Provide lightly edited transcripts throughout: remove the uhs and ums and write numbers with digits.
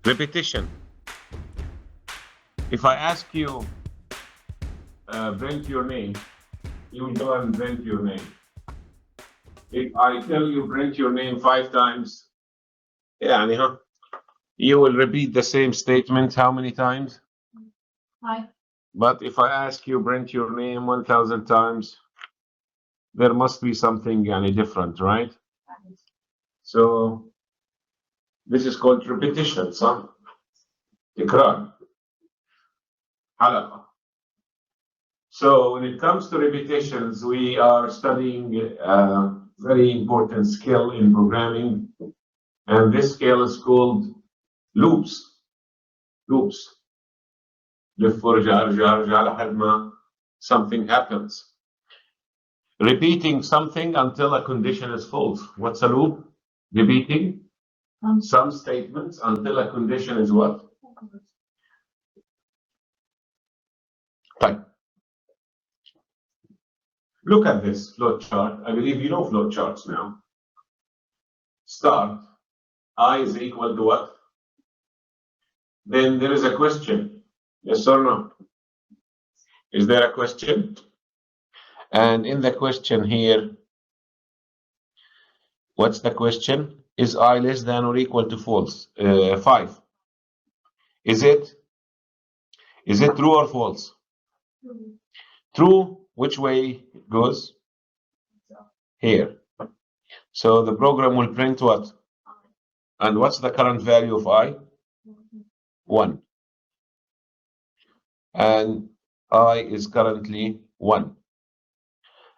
Repetition. If I ask you, print your name, you will go and print your name. If I tell you print your name 5 times, you will repeat the same statement how many times? 5. But if I ask you print your name 1,000 times, there must be something different, right? So this is called repetition, son. Tikrar. Halaqa. So when it comes to repetitions, we are studying a very important skill in programming, and this skill is called loops. Loops. لف ورجع ارجع ارجع لحد ما something happens. Repeating something until a condition is false. What's a loop? Repeating some statements until a condition is what? Type. Look at this flow chart. I believe you know flow charts now. Start. I is equal to what? Then there is a question. Yes or no? Is there a question? And in the question here, what's the question? Is I less than or equal to false? 5. Is it true or false? True. Which way it goes? Here. So the program will print what? And what's the current value of I? 1. And I is currently 1.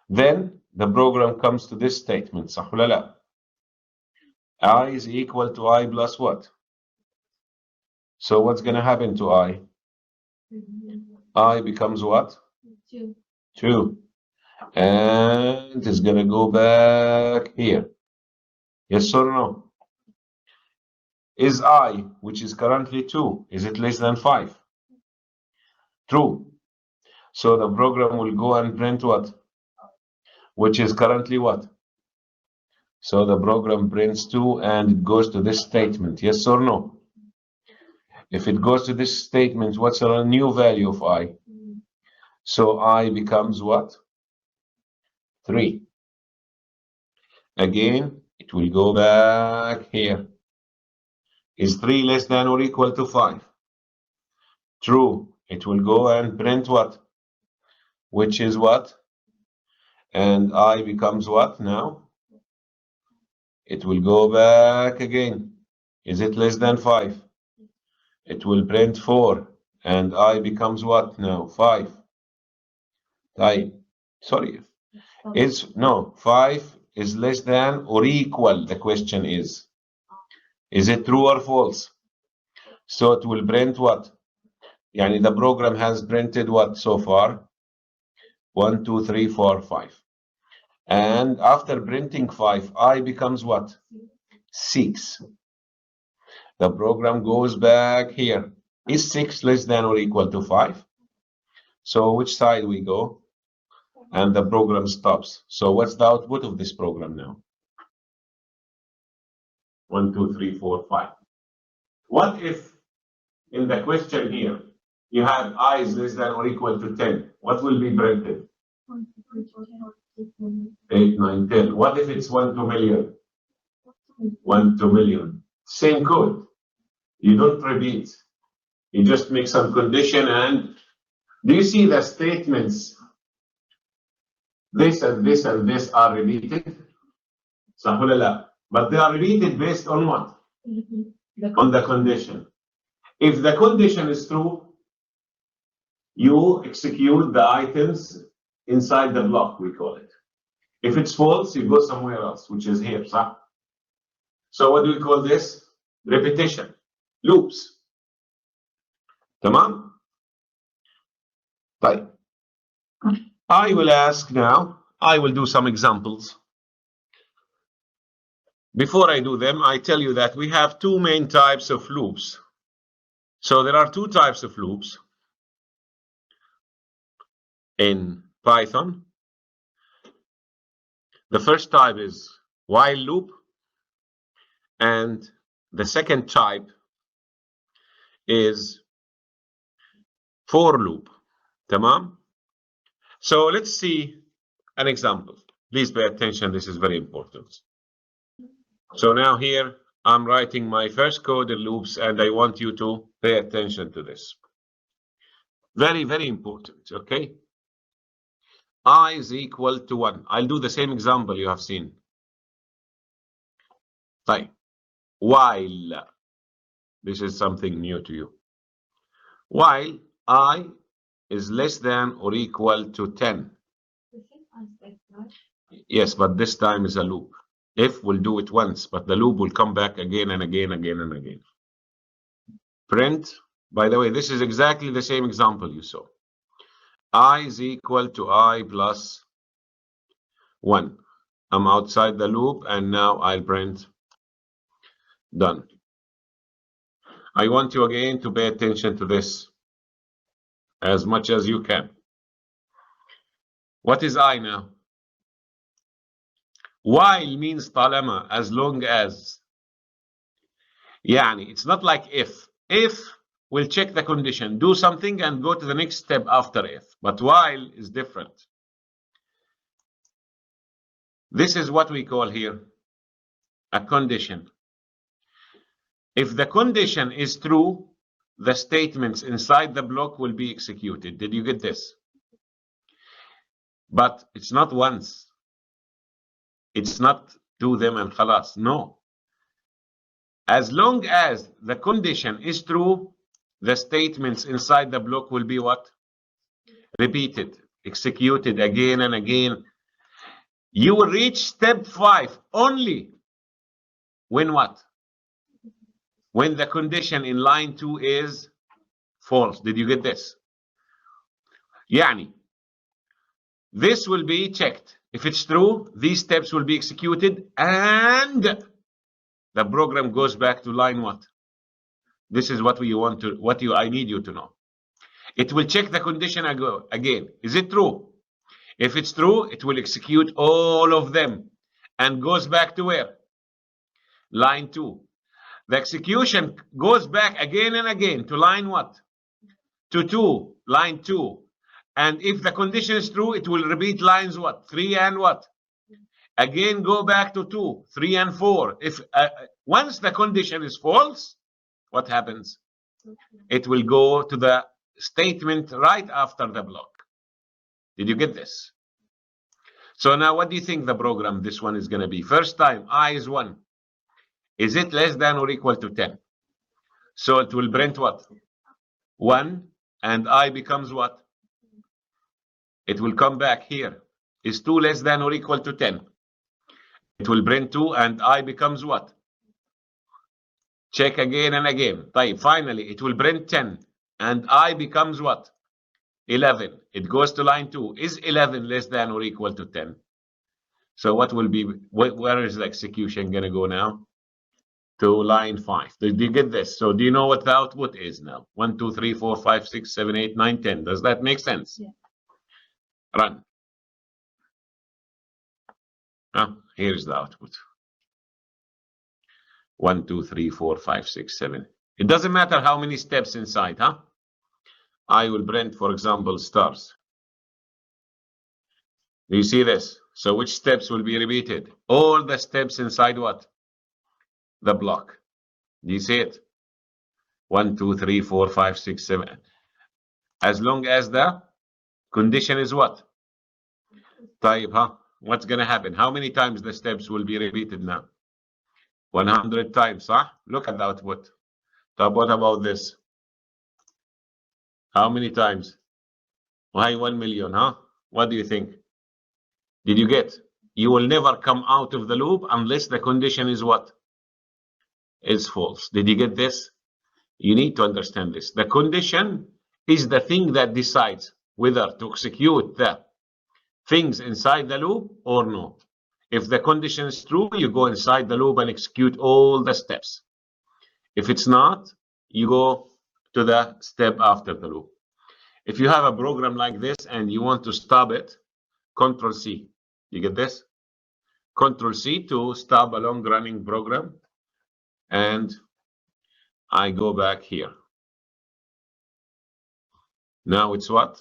Then the program comes to this statement. صح ولا لا? I is equal to I plus what? So what's going to happen to I? I becomes what? 2. 2. And it's going to go back here. Yes or no? Is I, which is currently 2, is it less than 5? True. So the program will go and print what? Which is currently what? So the program prints 2 and it goes to this statement. Yes or no? If it goes to this statement, what's the new value of I? So I becomes what? 3. Again, it will go back here. Is 3 less than or equal to 5? True. It will go and print what? Which is what? And I becomes what now? It will go back again. Is it less than 5? It will print 4. And I becomes what now? 5. Sorry. No, 5 is less than or equal. The question is it true or false? So it will print what? The program has printed what so far? 1, 2, 3, 4, 5. And after printing 5, I becomes what? 6. The program goes back here. Is 6 less than or equal to 5? So which side we go? And the program stops. So what's the output of this program now? 1, 2, 3, 4, 5. What if in the question here you have I is less than or equal to 10? What will be printed? 8, 9, 10. What if it's 1 to million? 1 to million. Same code. You don't repeat. You just make some condition. And do you see the statements? This and this and this are repeated. But they are repeated based on what? On the condition. If the condition is true, you execute the items inside the block, we call it. If it's false, you go somewhere else, which is here. So what do we call this? Repetition. Loops. Tamam? طيب. I will ask now, I will do some examples. Before I do them, I tell you that we have 2 main types of loops. So there are 2 types of loops in Python. The first type is while loop, and the second type is for loop. Tamam? So let's see an example. Please pay attention. This is very important. So now here I'm writing my first code in loops, and I want you to pay attention to this. Very, very important. Okay. I is equal to 1. I'll do the same example you have seen. Fine. While, this is something new to you. While I is less than or equal to 10. Yes, but this time is a loop. If we'll do it once, but the loop will come back again and again, again and again. Print, by the way, this is exactly the same example you saw. I is equal to I plus 1. I'm outside the loop, and now I'll print done. I want you again to pay attention to this as much as you can. What is I now? While means طالما, as long as. يعني, it's not like if. If, we'll check the condition, do something and go to the next step after if. But while is different. This is what we call here a condition. If the condition is true, the statements inside the block will be executed. Did you get this? But it's not once. It's not do them and khalas. No. As long as the condition is true, the statements inside the block will be what? Repeated, executed again and again. You will reach step 5 only when what? When the condition in line 2 is false. Did you get this? Yani, this will be checked. If it's true, these steps will be executed and the program goes back to line what? This is what we want to, I need you to know. It will check the condition again. Is it true? If it's true, it will execute all of them and goes back to where? Line 2. The execution goes back again and again to line what? To 2, line 2. And if the condition is true, it will repeat lines what? 3 and what? Again, go back to 2, 3 and 4. If once the condition is false, what happens? It will go to the statement right after the block. Did you get this? So now what do you think the program, this one is going to be? First time, I is 1. Is it less than or equal to 10? So it will print what? 1, and I becomes what? It will come back here. Is 2 less than or equal to 10? It will print 2, and I becomes what? Check again and again. Finally, it will print 10, and I becomes what? 11. It goes to line 2. Is 11 less than or equal to 10? So what will be, where is the execution going to go now? To line 5. Did you get this? So do you know what the output is now? 1, 2, 3, 4, 5, 6, 7, 8, 9, 10. Does that make sense? Yeah. Run. Here's the output. 1, 2, 3, 4, 5, 6, 7. It doesn't matter how many steps inside, huh? I will print, for example, stars. Do you see this? So which steps will be repeated? All the steps inside what? The block. Do you see it? 1, 2, 3, 4, 5, 6, 7. As long as the condition is what? Type, huh? What's going to happen? How many times the steps will be repeated now? 100 times, huh? Look at the output. So what about this? How many times? Why 1 million, huh? What do you think? Did you get? You will never come out of the loop unless the condition is what? Is false. Did you get this? You need to understand this. The condition is the thing that decides whether to execute the things inside the loop or no. If the condition is true, you go inside the loop and execute all the steps. If it's not, you go to the step after the loop. If you have a program like this and you want to stop it, Control C. You get this? Control C to stop a long running program. And I go back here. Now it's what?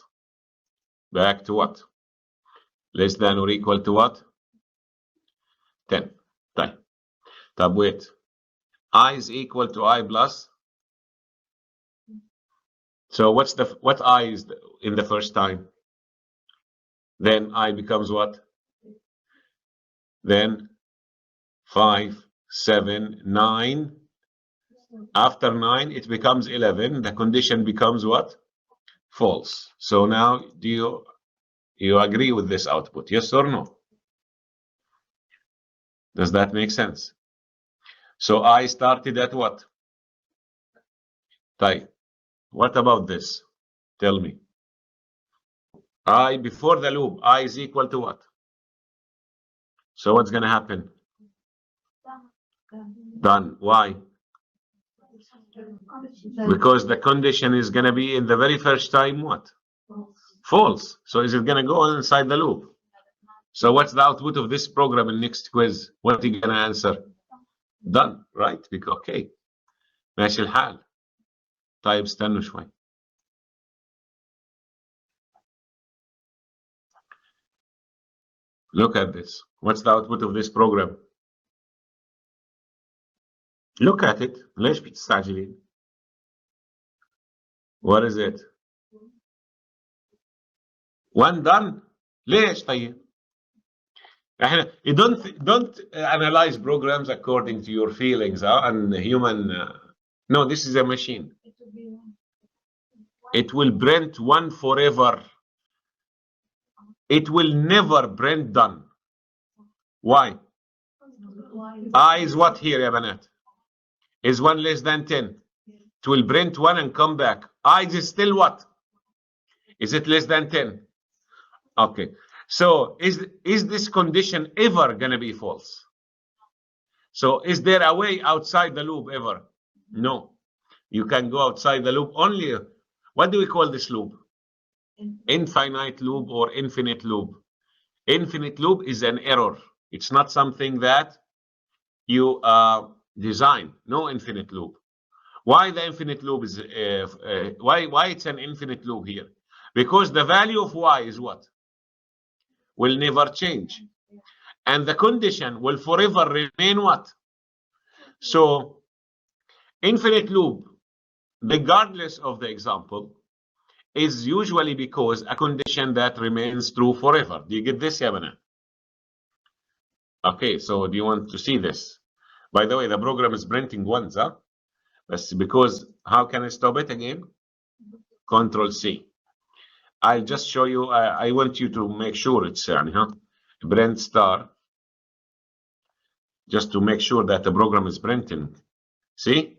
Back to what? Less than or equal to what? 10. طيب. طب wait. I is equal to I plus. So what I is in the first time? Then I becomes what? Then 5, 7, 9. After 9, it becomes 11. The condition becomes what? False. So now, do you agree with this output? Yes or no? Does that make sense? So I started at what? طيب. What about this? Tell me. I before the loop, I is equal to what? So what's going to happen? Done. Why? Because the condition is going to be in the very first time what? False. So is it going to go inside the loop? So what's the output of this program in next quiz? What are you going to answer? Done. Right? Okay. ماشي الحال. طيب استنوا شوي. Look at this. What's the output of this program? Look at it. ليش بتستعجلين? What is it? 1 done. ليش طيب؟ احنا you don't analyze programs according to your feelings and human. No, this is a machine. It will print 1 forever. It will never print done. Why? I is what here يا بنات? Is 1 less than 10? It will print 1 and come back. I is still what? Is it less than 10? Okay. So is this condition ever going to be false? So is there a way outside the loop ever? No. You can go outside the loop only. What do we call this loop? Infinite loop or infinite loop. Infinite loop is an error. It's not something that you design. No infinite loop. Why the infinite loop is why it's an infinite loop here? Because the value of y is what? Will never change. And the condition will forever remain what? So infinite loop, regardless of the example, is usually because a condition that remains true forever. Do you get this, Yabana? Okay, so do you want to see this? By the way, the program is printing once, huh? That's because how can I stop it again? Control C. I'll just show you. I want you to make sure it's print star, just to make sure that the program is printing. See?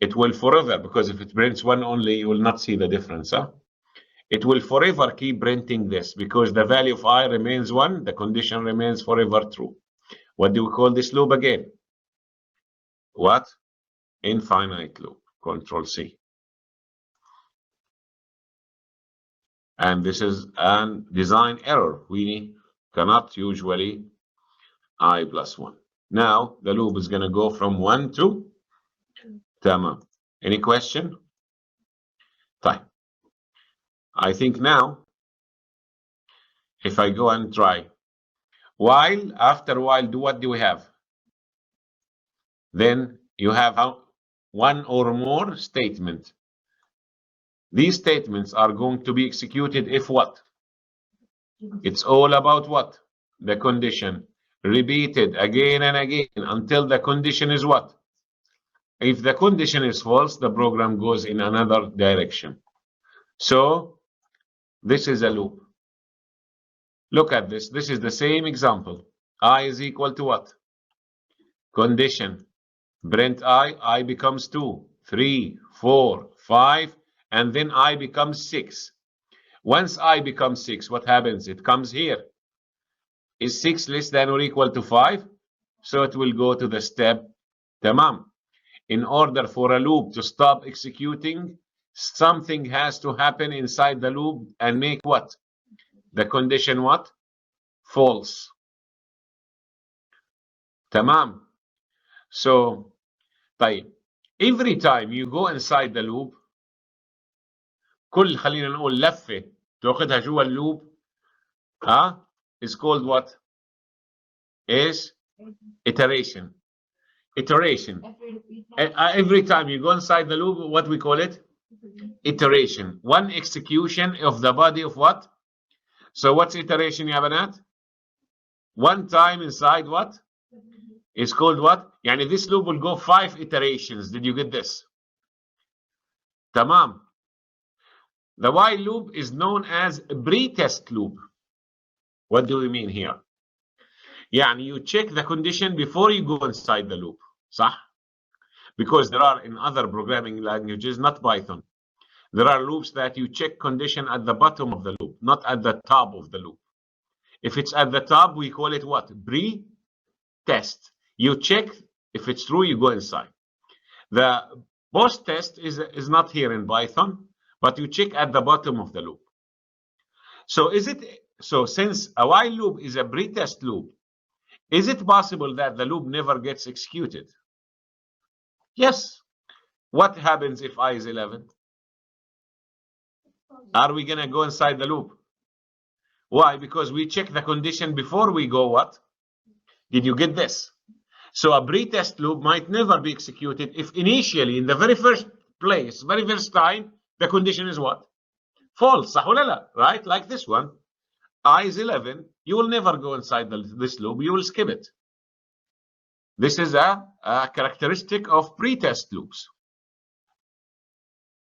It will forever, because if it prints 1 only, you will not see the difference. Huh? It will forever keep printing this because the value of I remains 1, the condition remains forever true. What do we call this loop again? What? Infinite loop. Control C. And this is a design error. We cannot usually I plus 1. Now the loop is going to go from 1 to tamam. Any question? Fine. I think now, if I go and try, while, after while, what do we have? Then you have one or more statement. These statements are going to be executed if what? It's all about what? The condition. Repeated again and again until the condition is what? If the condition is false, the program goes in another direction. So this is a loop. Look at this. This is the same example. I is equal to what? Condition. Print I becomes 2, 3, 4, 5, and then I becomes 6. Once I becomes 6, what happens? It comes here. Is 6 less than or equal to 5? So it will go to the step tamam. In order for a loop to stop executing, something has to happen inside the loop and make what? The condition what? False. Tamam. So, طيب, every time you go inside the loop, كل خلينا نقول لفة تاخذها جوا اللوب is called what? Is iteration. Iteration. Every time you go inside the loop, what we call it? Iteration. One execution of the body of what? So what's iteration, ya banat? One time inside what? It's called what? Yani this loop will go 5 iterations. Did you get this? Tamam. The while loop is known as a pre-test loop. What do we mean here? Yani you check the condition before you go inside the loop. صح? Because there are in other programming languages, not Python, there are loops that you check condition at the bottom of the loop, not at the top of the loop. If it's at the top, we call it what? Pre-test. You check if it's true, you go inside. The post-test is not here in Python, but you check at the bottom of the loop. So since a while loop is a pre-test loop, is it possible that the loop never gets executed? Yes. What happens if I is 11? Are we going to go inside the loop? Why? Because we check the condition before we go what? Did you get this? So a pre-test loop might never be executed if initially, in the very first place, very first time, the condition is what? False. Right? Like this one. I is 11. You will never go inside this loop. You will skip it. This is a characteristic of pre-test loops.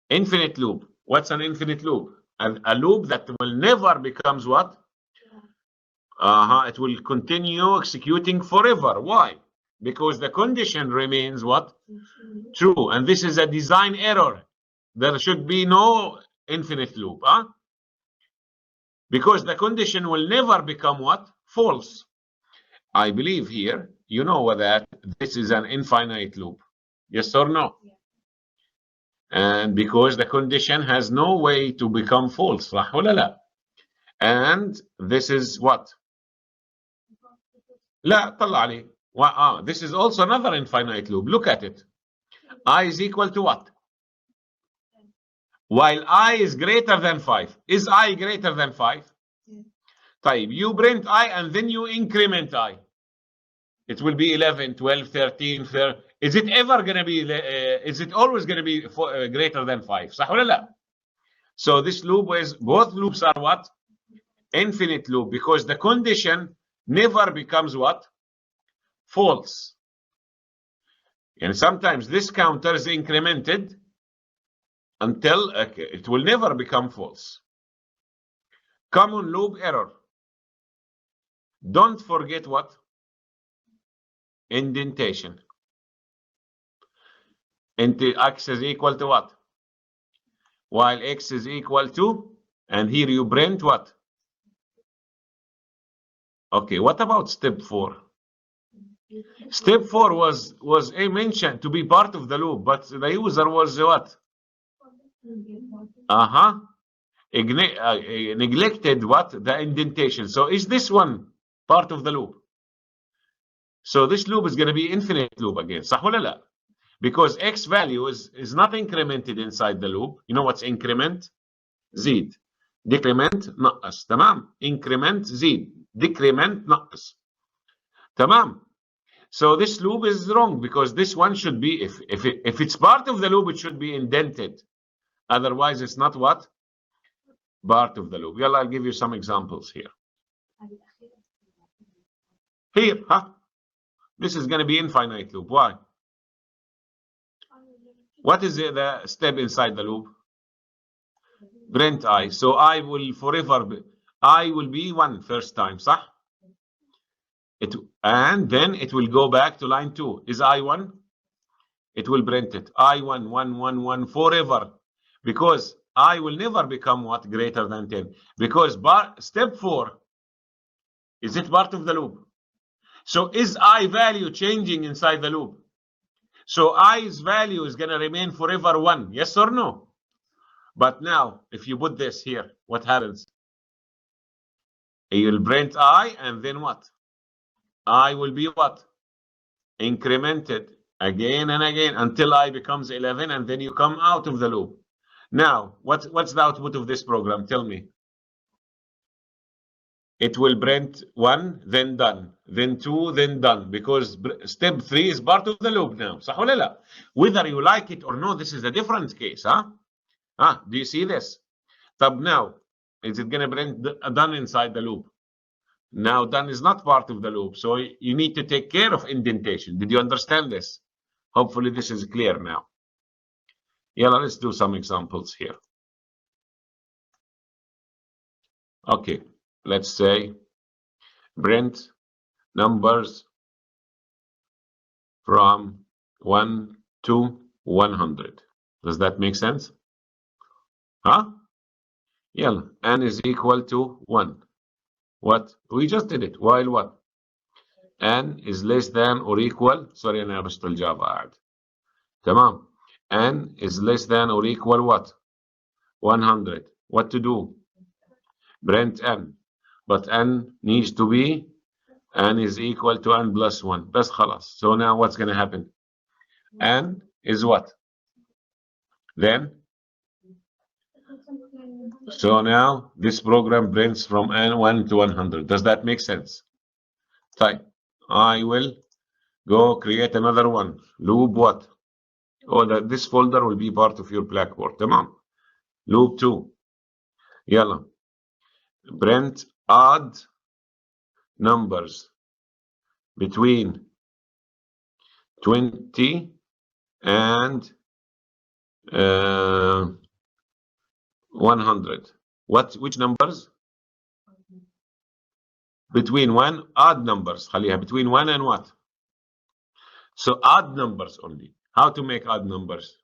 Infinite loop. What's an infinite loop? A loop that will never becomes what? It will continue executing forever. Why? Because the condition remains what? True. And this is a design error. There should be no infinite loop. Because the condition will never become what? False. I believe here, you know that this is an infinite loop. Yes or no? Yeah. And because the condition has no way to become false. And this is what? لا طلع لي. This is also another infinite loop. Look at it. I is equal to what? While I is greater than 5. Is I greater than 5? Yeah. طيب, you print I and then you increment I. It will be 11, 12, 13, 13. Is it ever going to be, is it always going to be greater than 5? صح ولا لا? So this loop is, both loops are what? Infinite loop, because the condition never becomes what? False. And sometimes this counter is incremented until it will never become false. Common loop error. Don't forget what? Indentation. X is equal to what? While X is equal to, and here you print what? Okay, what about step 4? Step 4 was mentioned to be part of the loop, but the user was what? Neglected what? The indentation. So is this one part of the loop? So this loop is going to be infinite loop again. صح ولا لا? Because X value is not incremented inside the loop. You know what's increment? زيد. Decrement نقص. تمام. Increment زيد. Decrement نقص. تمام. So this loop is wrong, because this one should be, if it's part of the loop, it should be indented. Otherwise, it's not what? Part of the loop. Yalla, I'll give you some examples here. Here, this is going to be infinite loop. Why? What is the step inside the loop? Print I. So I will forever be, I will be 1 first time, صح? And then it will go back to line 2. Is I 1? It will print it. I 1, 1, 1, 1 forever. Because I will never become what? Greater than 10. Because step 4, is it part of the loop? So is I value changing inside the loop? So I's value is going to remain forever 1. Yes or no? But now, if you put this here, what happens? You will print I, and then what? I will be what? Incremented again and again until I becomes 11, and then you come out of the loop. Now, what's the output of this program? Tell me. It will print 1, then done, then 2, then done, because step 3 is part of the loop now. صح ولا لا? Whether you like it or no, this is a different case, huh? Do you see this? طب now, is it going to print done inside the loop? Now, done is not part of the loop, so you need to take care of indentation. Did you understand this? Hopefully this is clear now. Yeah, let's do some examples here. Okay, let's say print numbers from 1 to 100. Does that make sense? Huh? Yeah, n is equal to 1. What? We just did it. While what? n is less than or equal. Sorry, أنا بشتغل الجافا قاعد. تمام. n is less than or equal what? 100. What to do? Print n. But n needs to be n is equal to n plus 1. بس خلاص. So now what's going to happen? n is what? Then? So now this program prints from n1 to 100. Does that make sense? Type. I will go create another one. Loop what? Oh, this folder will be part of your Blackboard. Tamam. Loop 2. Yalla. Print odd numbers between 20 and 100. Which numbers? Between one, odd numbers. خليها between 1 and what? So odd numbers only. How to make odd numbers?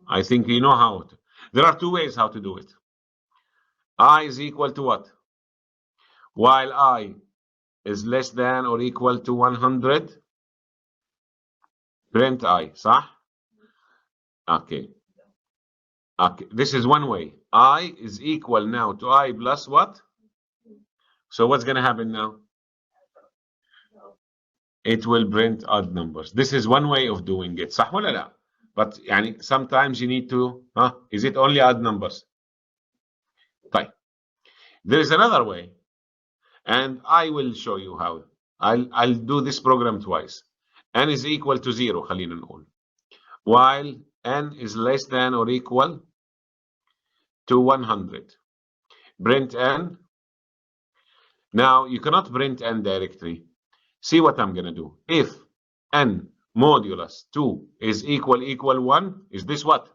I think you know how to. There are two ways how to do it. I is equal to what? While I is less than or equal to 100, print I, صح? Okay. Okay, this is one way. I is equal now to I plus what? So what's going to happen now? It will print odd numbers. This is one way of doing it. صح ولا لا? But يعني sometimes you need to, is it only odd numbers? طيب. There is another way, and I will show you how. I'll do this program twice. n is equal to 0, خلينا نقول. While n is less than or equal to 100. Print n. Now, you cannot print n directly. See what I'm going to do. If n modulus 2 is equal 1, is this what?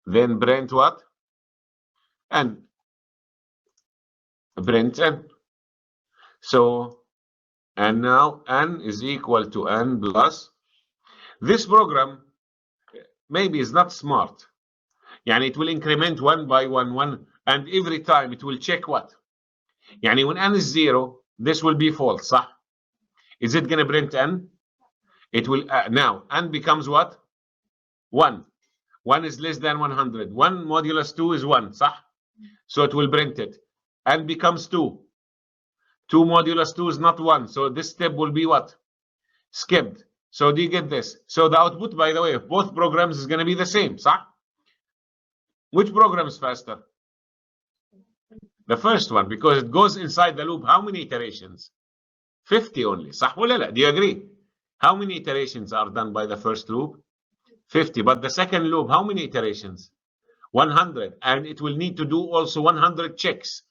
Then print what? N. Print n. So, and now n is equal to n plus. This program maybe is not smart. يعني it will increment 1 by 1, and every time it will check what? يعني when n is 0, this will be false, صح? Is it going to print n? It will, now, n becomes what? 1. 1 is less than 100. 1 modulus 2 is 1, صح? So it will print it. n becomes 2. 2 modulus 2 is not 1. So this step will be what? Skipped. So do you get this? So the output, by the way, of both programs is going to be the same, صح? Which program is faster? The first one, because it goes inside the loop. How many iterations? 50 only. صح ولا لا? Do you agree? How many iterations are done by the first loop? 50. But the second loop, how many iterations? 100. And it will need to do also 100 checks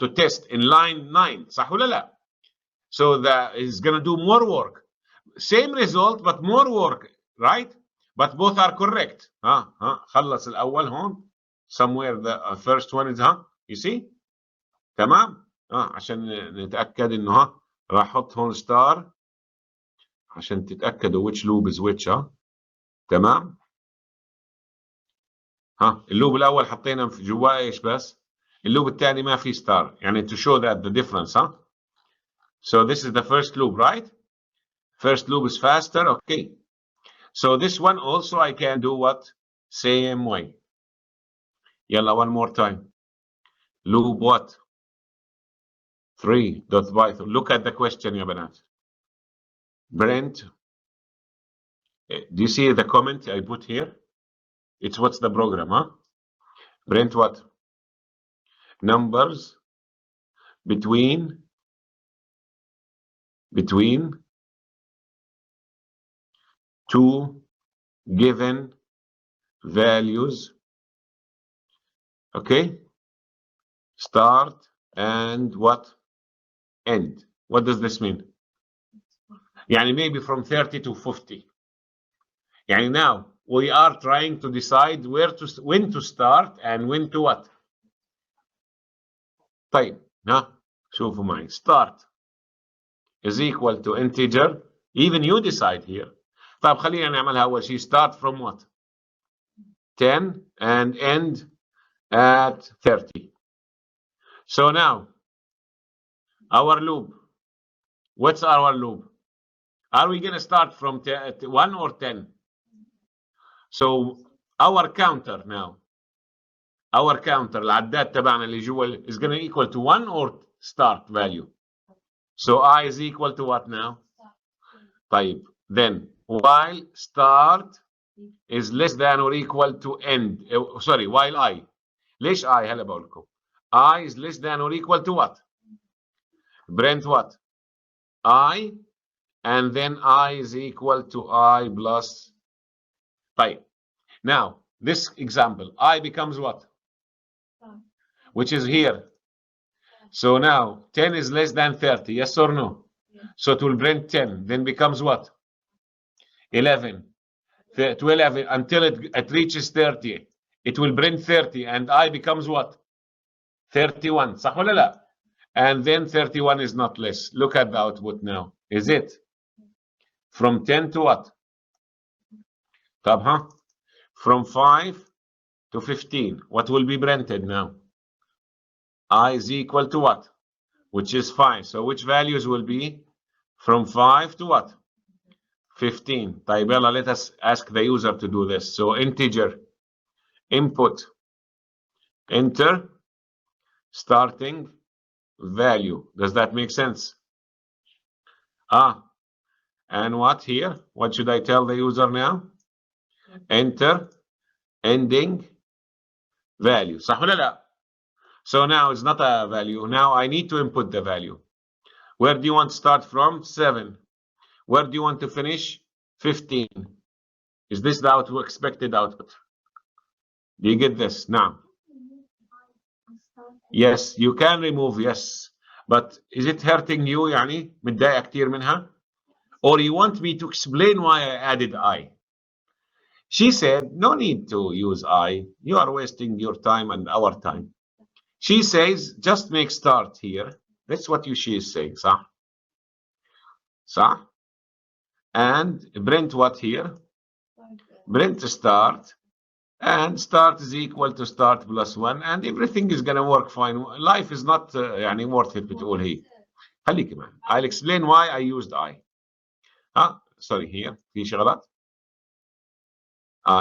to test in line 9. صح ولا لا? So that is going to do more work. Same result, but more work, right? But both are correct. خلص الأول هون. Somewhere the first one is you see? تمام؟ عشان نتأكد إنه راح أحط هون ستار عشان تتأكدوا which loop is which. تمام؟ اللوب الأول حطينا في جواه إيش بس؟ اللوب الثاني ما في ستار يعني to show that the difference. So this is the first loop, right? First loop is faster, okay. So this one also I can do what? Same way. يلا one more time. Loop what? 3.python. Look at the question يا بنات. Print. Do you see the comment I put here? It's what's the program, huh? Print what? Numbers between two given values. Okay? Start and what? End. What does this mean? يعني maybe from 30 to 50. يعني now we are trying to decide when to start and when to what. طيب ها شوفوا معي. Start is equal to integer. Even you decide here. طيب خلينا نعملها أول شيء. Start from what? 10 and end at 30. So now our loop. What's our loop? Are we going to start from 1 or 10? So our counter now. Our counter العداد تبعنا اللي جوا is going to equal to 1 or start value. So I is equal to what now? طيب then while start is less than or equal to end. Sorry, while I. ليش I هلا بقول لكم. I is less than or equal to what? Print what? I and then I is equal to I plus. طيب. Now this example I becomes what? Which is here. So now 10 is less than 30, yes or no? Yeah. So it will print 10, then becomes what? 11. To 11 until it reaches 30. It will print 30 and I becomes what? 31. صح ولا لا? And then 31 is not less. Look at the output now. Is it? From 10 to what? طب ها? From 5 to 15. What will be printed now? I is equal to what? Which is 5. So which values will be from 5 to what? 15. طيب يلا, let us ask the user to do this. So integer input, enter starting value. Does that make sense? And what here? What should I tell the user now? Enter ending value. صح ولا لا? So now it's not a value. Now I need to input the value. Where do you want to start from? 7. Where do you want to finish? 15. Is this the expected output? Do you get this? Now. Yes, you can remove, yes. But is it hurting you? يعني متضايق كتير منها? Or you want me to explain why I added I? She said, no need to use I. You are wasting your time and our time. She says, just make start here. That's what she is saying, صح? صح? And print what here? Print start. And start is equal to start plus 1. And everything is going to work fine. Life is not يعني worth it بتقول هي. خليك معي. I'll explain why I used I. Sorry, here. في شغلات.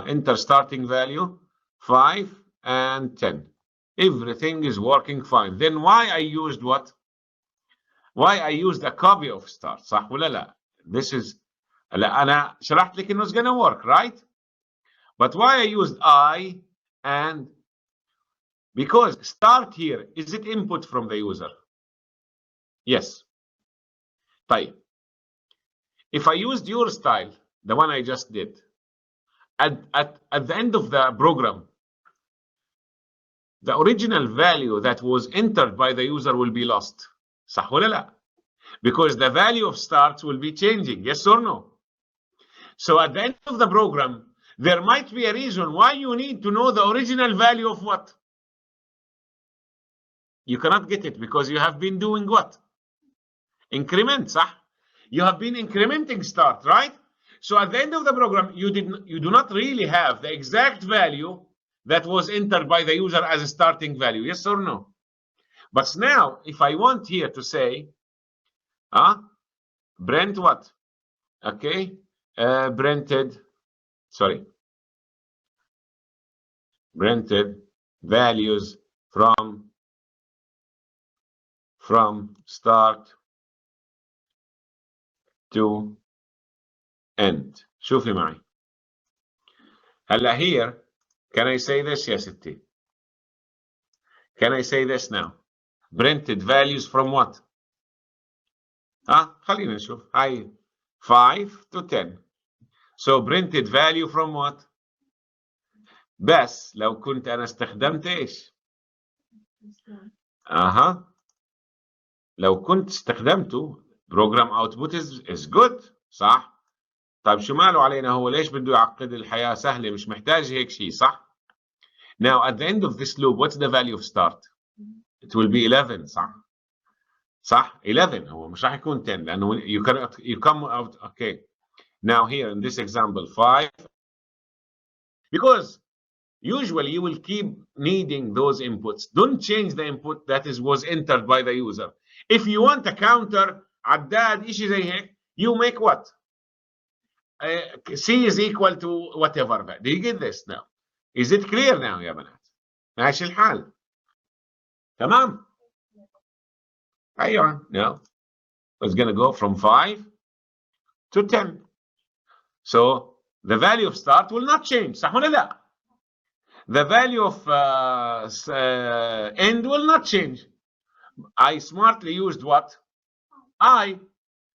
Enter starting value 5 and 10. Everything is working fine. Then why I used what? Why I used a copy of start. صح ولا لا? This is لا أنا شرحت لك إنه it's gonna work, right? But why I used I and because start here, is it input from the user? Yes. طيب. If I used your style, the one I just did, at the end of the program, the original value that was entered by the user will be lost. صح ولا لا? Because the value of starts will be changing, yes or no? So at the end of the program, there might be a reason why you need to know the original value of what? You cannot get it because you have been doing what? Increment, صح? You have been incrementing start, right? So at the end of the program, you do not really have the exact value that was entered by the user as a starting value, yes or no? But now, if I want here to say, print what? Okay, printed values from start to end. شوفي معي. هلا here Can I say this? Yes, it is. Can I say this now? Printed values from what? خلينا نشوف. هاي 5 to 10. So printed value from what? بس لو كنت أنا استخدمت إيش؟ لو كنت استخدمته program output is good صح؟ طيب شو ماله علينا هو ليش بده يعقد الحياة سهلة مش محتاج هيك شيء صح؟ Now at the end of this loop what's the value of start? It will be 11 صح؟ صح 11 هو مش راح يكون 10 لأنه you come out okay. Now here in this example 5 because usually you will keep needing those inputs. Don't change the input that was entered by the user. If you want a counter عداد إشي زي هيك you make what? C is equal to whatever. Do you get this now? Is it clear now يا بنات؟ ماشي الحال تمام؟ أيوة no. It's going to go from 5 to 10. So the value of start will not change. صح ولا لا؟ The value of end will not change. I smartly used what? I.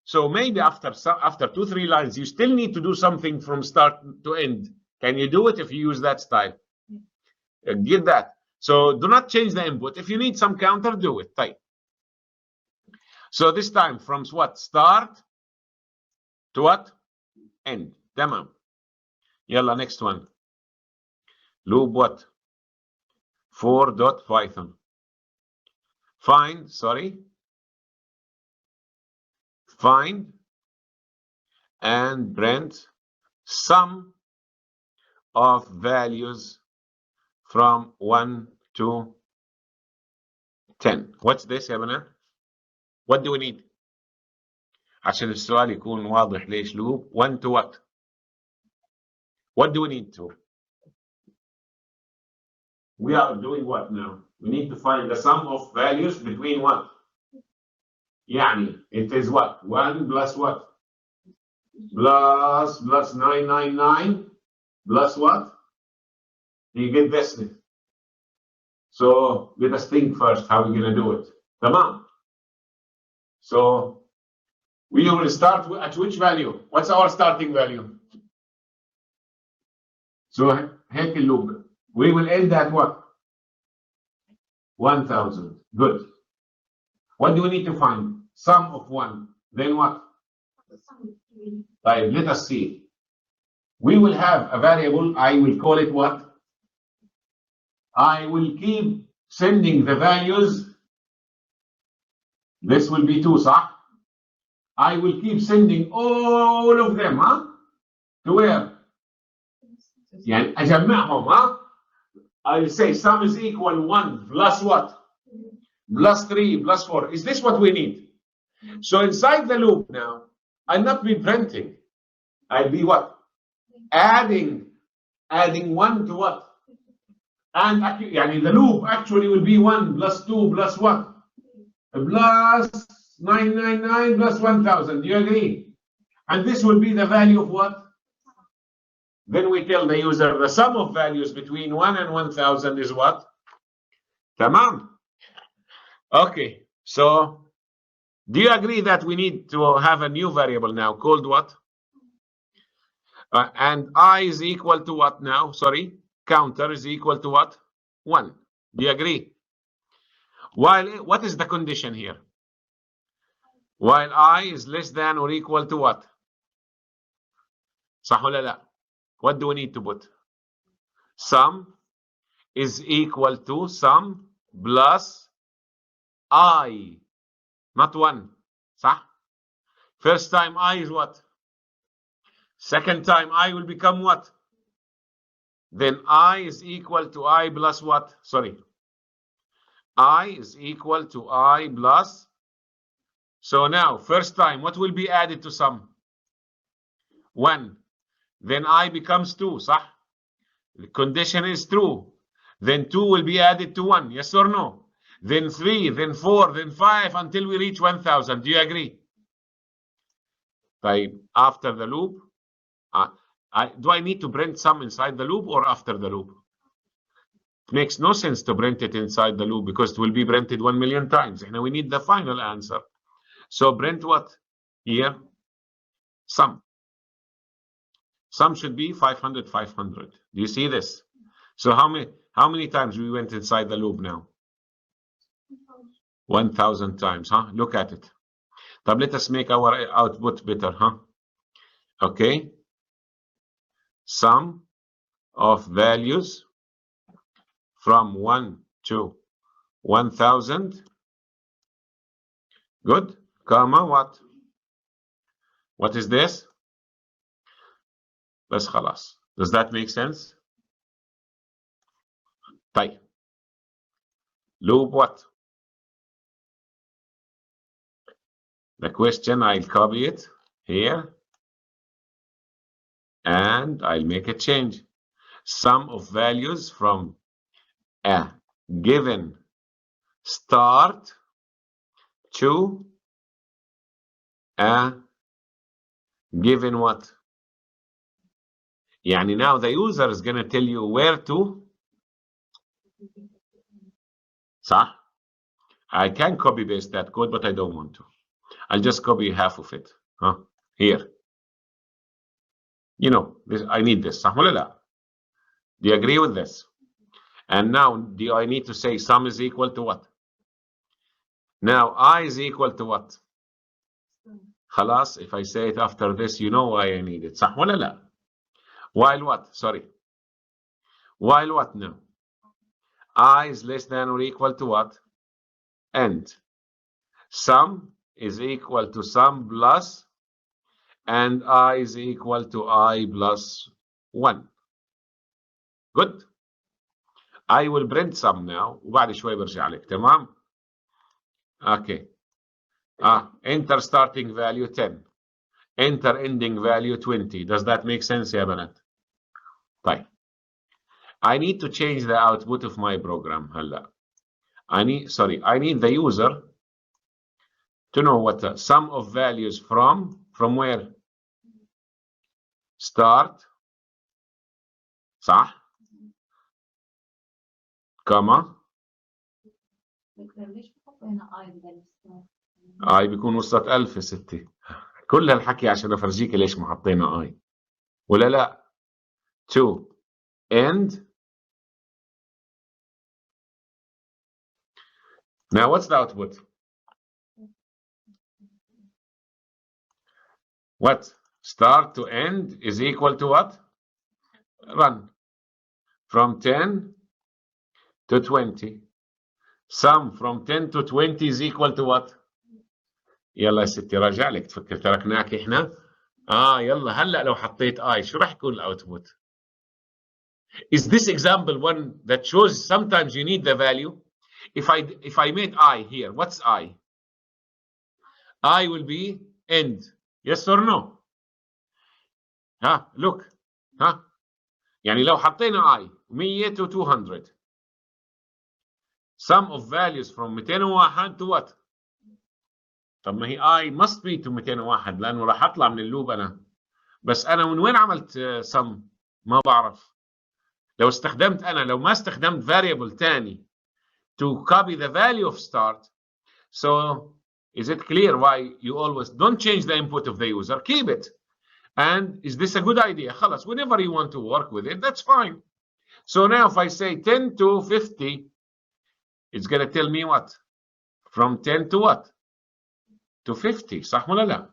So maybe after 2-3 lines, you still need to do something from start to end. Can you do it if you use that style? Get that. So do not change the input. If you need some counter, do it. طيب. So this time from what? Start to what? End. تمام. يلا next one. Loop what? 4.python. Find and print sum of values from 1 to 10. What's this يا بنات? What do we need? عشان السؤال يكون واضح ليش loop 1 to what? What do we need to? We are doing what now? We need to find the sum of values between what? يعني it is what? 1 plus what? Plus 999 plus what? You get this. So let us think first how we're going to do it. Tamam. So we will start at which value? What's our starting value? So هيك اللوب. We will end at what? 1000. Good. What do we need to find? Sum of 1. Then what? Right, let us see. We will have a variable. I will call it what? I will keep sending the values. This will be 2, صح? I will keep sending all of them, to where? يعني أجمعهم, I will say sum is equal 1 plus what? Plus 3 plus 4. Is this what we need? So inside the loop now, I'll not be printing. I'll be what? Adding 1 to what? And يعني the loop actually will be 1 plus 2 plus what? Plus 999 plus 1000. Do you agree? And this will be the value of what? Then we tell the user the sum of values between 1 and 1000 is what? Tamam. Okay. So do you agree that we need to have a new variable now called what? And I is equal to what now? Sorry. Counter is equal to what? 1. Do you agree? While what is the condition here? While I is less than or equal to what? صح ولا لا? What do we need to put? Sum is equal to sum plus I, not 1. صح? First time I is what? Second time I will become what? Then I is equal to I plus what? Sorry. I is equal to I plus. So now, first time, what will be added to sum? 1. Then I becomes 2, صح? The condition is true. Then 2 will be added to 1, yes or no? Then 3, then 4, then 5, until we reach 1000. Do you agree? Right. After the loop, do I need to print sum inside the loop or after the loop? It makes no sense to print it inside the loop because it will be printed 1 million times. And we need the final answer. So print what? Here, sum. Sum should be 500, 500. Do you see this? So how many times we went inside the loop now? 1,000 times, huh? Look at it. But let us make our output better, huh? Okay. Sum of values from 1 to 1,000. Good. Comma what? What is this? بس خلاص. Does that make sense? طيب. Loop what? The question, I'll copy it here and I'll make a change. Sum of values from a given start to a given what? يعني now the user is going to tell you where to. صح? I can copy paste that code, but I don't want to. I'll just copy half of it. Huh? Here. You know, this, I need this. صح ولا لا? Do you agree with this? And now, do I need to say sum is equal to what? Now, I is equal to what? خلاص, if I say it after this, you know why I need it. صح ولا لا? While what? Sorry. While what now? I is less than or equal to what? And sum is equal to sum plus, and I is equal to I plus 1. Good. I will print sum now. وبعد شوي برجع لك. تمام? Okay. Enter starting value 10. Enter ending value 20. Does that make sense يا بنات? طيب. I need to change the output of my program هلا. I need the user to know what the sum of values from where? Start. صح؟ كما I بيكون وصلت 1000 يا ستي. كل هالحكي عشان افرجيك ليش ما حطينا I. ولا لا؟ to end. Now what's the output? What? Start to end is equal to what? Run. From 10 to 20. Sum from 10 to 20 is equal to what? يلا يا ستي راجع لك تفكر تركناك احنا. يلا هلا لو حطيت I شو راح يكون الاوتبوت؟ Is this example one that shows sometimes you need the value? If I made I here, what's I? I will be end. Yes or no? Look. يعني لو حطينا I 100 to 200. Sum of values from 201 to what? طب ما هي I must be to 201 لأنه راح أطلع من اللوب أنا. بس أنا من وين عملت sum؟ ما بعرف. لو ما استخدمت variable تاني to copy the value of start. So is it clear why you always don't change the input of the user? Keep it. And is this a good idea? خلاص, whenever you want to work with it, that's fine. So now if I say 10 to 50, it's going to tell me what? From 10 to what? To 50. صح ولا لا?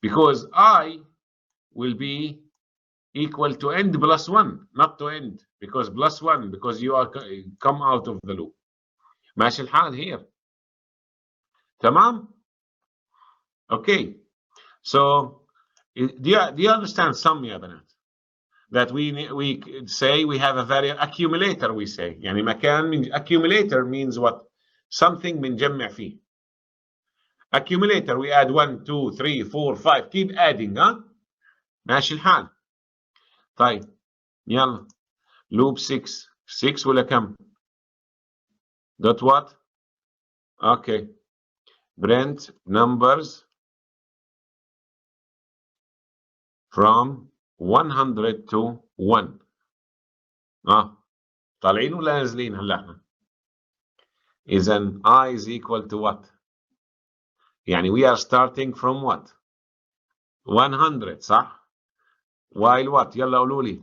Because I will be equal to end plus 1, not to end. Because plus 1, because you are come out of the loop. ماشي الحال here. تمام? Okay. So do you understand sum يا بنات? That we say we have a variable accumulator, we say. يعني مكان من accumulator means what? Something بنجمع فيه. Accumulator, we add 1, 2, 3, 4, 5, keep adding, ماشي الحال. طيب يلا loop 6 ولا كم؟ dot what? Okay. Print numbers from 100 to 1. طالعين ولا نازلين هلا احنا؟ إذا I is equal to what? يعني we are starting from what? 100 صح؟ While what? يلا قولوا لي.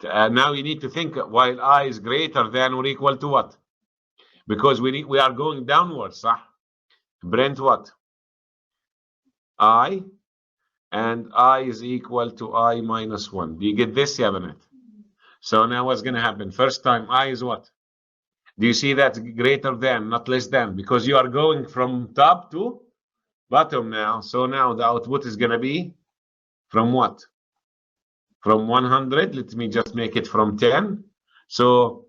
Now you need to think while I is greater than or equal to what? Because we are going downwards صح؟ Brent what? I and I is equal to I minus 1. Do you get this يا بنات? So now what's going to happen? First time I is what? Do you see that greater than, not less than? Because you are going from top to bottom now. So now the output is going to be from what? From 100. Let me just make it from 10. So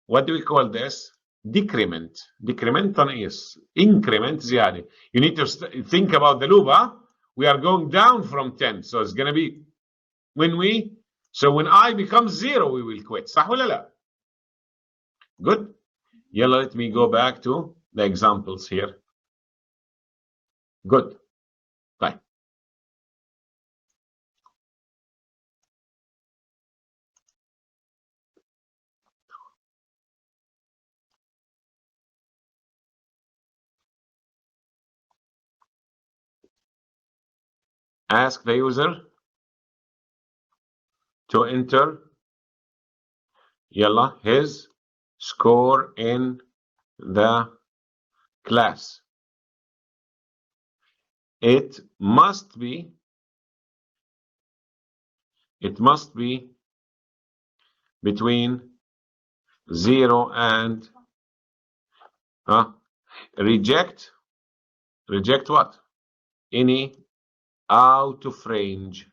what do we call this? Decrement. Decrement is increment زيادة. You need to think about the loop. Huh? We are going down from 10. So it's going to be when I becomes 0, we will quit. صح ولا لا? Good. Yalla, let me go back to the examples here. Good. Bye. Ask the user to enter yalla his score in the class. It must be between 0 and reject what? Any out of range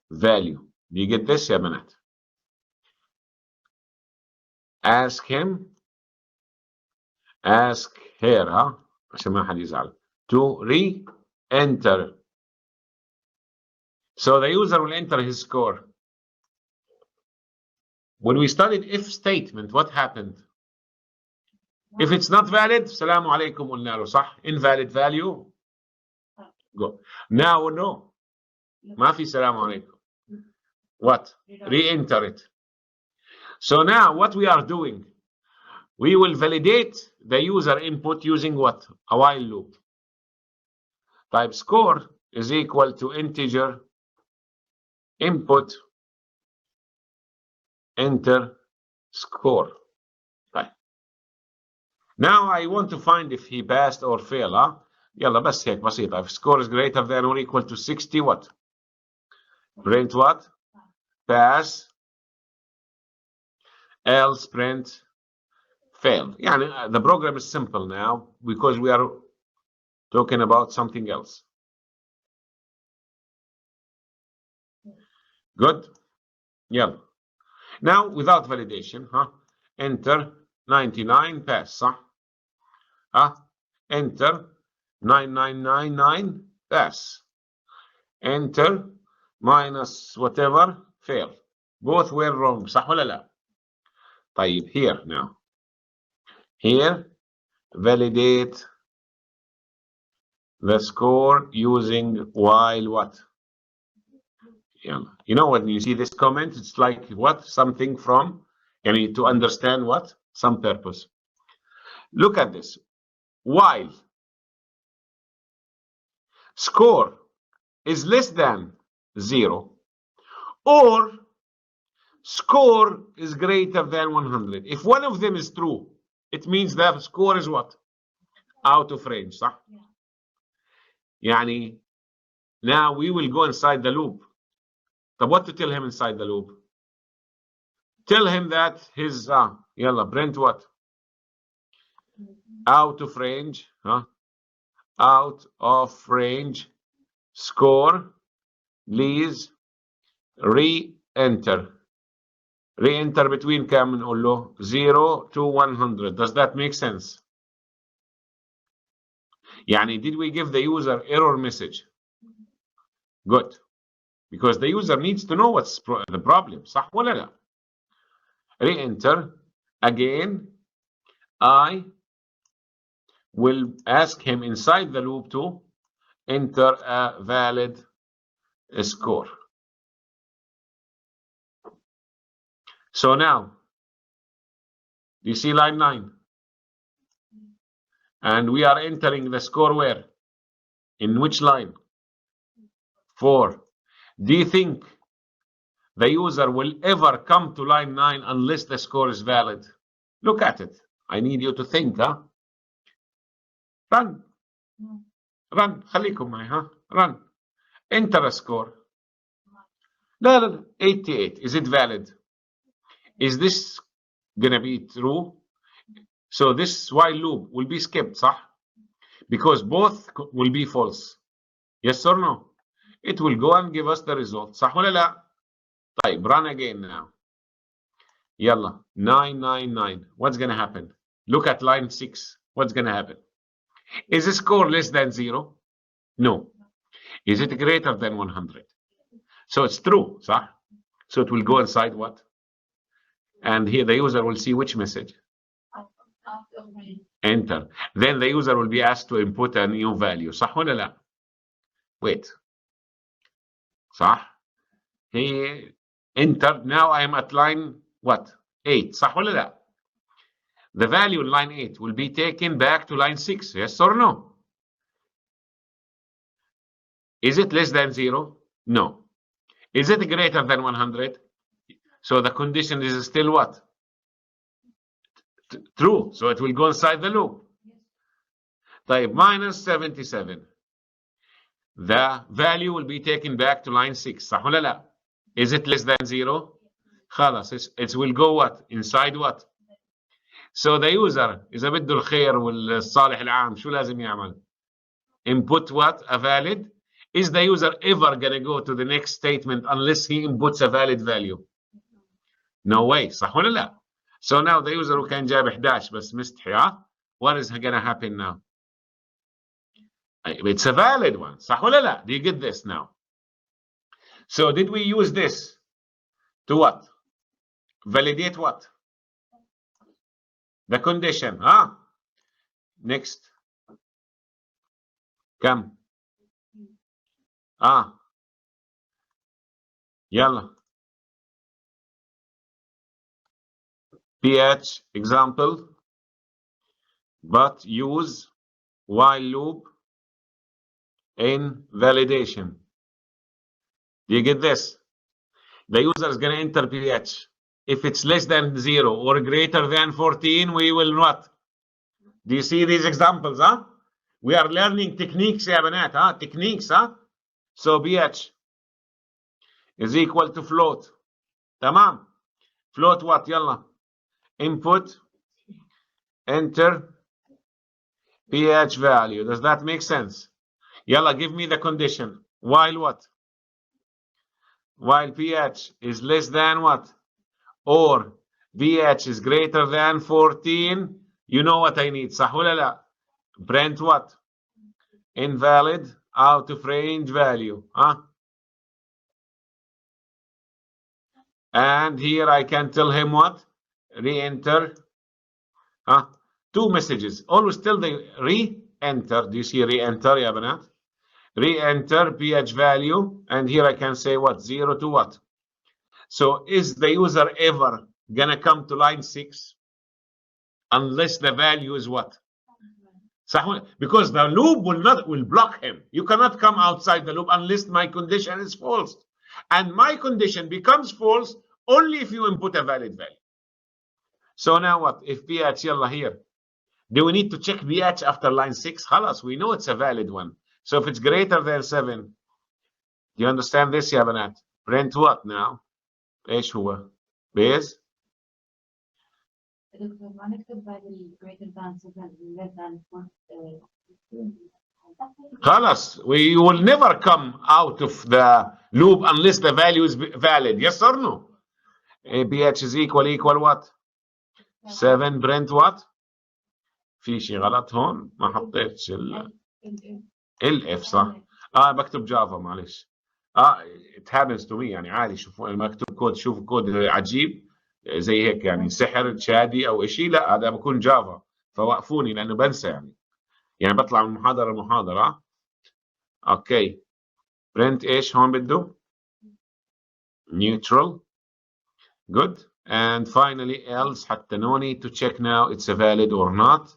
value. Do you get this يا بنات? Ask her عشان ما حد يزعل to re-enter. So the user will enter his score. When we studied if statement, what happened? If it's not valid, salamu alaykum قلنا له صح? Invalid value, go. Now no. ما في salamu alaykum. What? Re-enter it. So now what we are doing, we will validate the user input using what? A while loop. Type score is equal to integer input enter score. Right. Now I want to find if he passed or failed. يلا بس هيك بسيطة. If score is greater than or equal to 60, what? Print what? Pass. Else print fail. يعني the program is simple now because we are talking about something else. Good. Yeah. Now without validation, enter 99 pass. Enter 9999 pass. Enter minus whatever fail. Both were wrong. صح ولا لا? طيب here now. Here validate the score using while what? Yeah. You know when you see this comment, it's like what? Something from, to understand what? Some purpose. Look at this. While score is less than 0 or score is greater than 100. If one of them is true, it means that score is what? Out of range, صح? Yeah. يعني now we will go inside the loop. But what to tell him inside the loop? Tell him that his yalla print what? Out of range, out of range score, please re-enter. Re-enter between كام نقول له 0 to 100. Does that make sense? يعني did we give the user error message? Good. Because the user needs to know what's the problem. صح ولا لا? Re-enter. Again, I will ask him inside the loop to enter a valid score. So now, you see line 9. And we are entering the score where? In which line? 4. Do you think the user will ever come to line 9 unless the score is valid? Look at it. I need you to think, huh? Run. Run. خليكم معي, huh? Run. Enter a score. No. 88. Is it valid? Is this gonna be true? So this while loop will be skipped, صح? Because both will be false. Yes or no? It will go and give us the result. صح ولا لا؟ طيب, run again now. يلا. 999. What's gonna happen? Look at line 6. What's gonna happen? Is the score less than 0? No. Is it greater than 100? So it's true, صح? So it will go inside what? And here the user will see which message? Enter. Then the user will be asked to input a new value. صح ولا لا? Wait. صح? He entered. Now I am at line what? 8. صح ولا لا? The value in line 8 will be taken back to line 6. Yes or no? Is it less than 0? No. Is it greater than 100? So the condition is still what? True. So it will go inside the loop. طيب, minus 77. The value will be taken back to line 6. صح ولا لا? Is it less than 0? خلاص, it will go what? Inside what? So the user إذا بده الخير والصالح العام شو لازم يعمل? Input what? A valid. Is the user ever gonna go to the next statement unless he inputs a valid value? No way. صح ولا لا? So now the user who كان جاب 11 بس مستحي, huh? What is gonna happen now? It's a valid one. صح ولا لا? Do you get this now? So did we use this to what? Validate what? The condition, huh? Next. Come. يلا. PH example, but use while loop in validation. Do you get this? The user is going to enter PH. If it's less than 0 or greater than 14, we will what? Do you see these examples, huh? We are learning techniques, يا بنات, huh? Techniques, huh? So PH is equal to float. تمام. Float what? يلا. Input, enter, PH value. Does that make sense? Yalla, give me the condition. While what? While PH is less than what? Or PH is greater than 14. You know what I need. صح ولا لا? Print what? Invalid, out of range value. Huh? And here I can tell him what? Re-enter. Huh? 2 messages. Always tell the re-enter. Do you see re-enter, ya banat? Re-enter PH value. And here I can say what? 0 to what? So is the user ever gonna come to line 6? Unless the value is what? Because the loop will block him. You cannot come outside the loop unless my condition is false. And my condition becomes false only if you input a valid value. So now what? If PH, yalla here. Do we need to check PH after line 6? Khalas, we know it's a valid one. So if it's greater than 7, do you understand this, ya banat? Print what now? ايش هو؟ base? خلاص, we will never come out of the loop unless the value is valid. Yes or no? PH is equal what? 7 print what? في شيء غلط هون ما حطيتش اف صح؟ بكتب جافا معلش. it happens to me يعني عادي. شوفوا لما اكتب كود شوف كود عجيب زي هيك يعني سحر شادي او شيء، لا هذا بكون جافا، فوقفوني لانه بنسى يعني بطلع من محاضره لمحاضره. اوكي برنت ايش هون بده؟ neutral. good. And finally else حتى no need to check now it's a valid or not.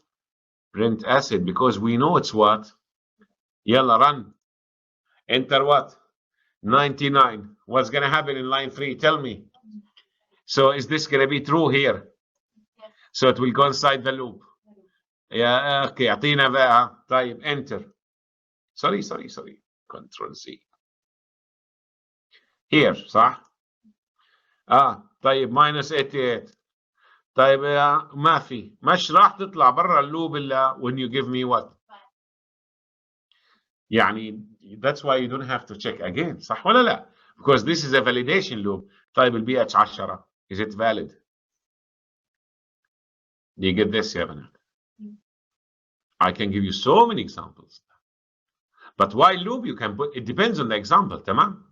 Print acid because we know it's what. يلا run. Enter what? 99. What's going to happen in line 3? Tell me. So is this going to be true here? So it will go inside the loop. Yeah, okay. اعطينا بقى. طيب enter. Sorry. Control C. Here صح؟ طيب minus 88. طيب ما في. مش راح تطلع برا اللوب إلا when you give me what? يعني that's why you don't have to check again. صح ولا لا? Because this is a validation loop. طيب ال BH 10 is it valid? Do you get this يا بنات? I can give you so many examples. But while loop you can put, it depends on the example, تمام?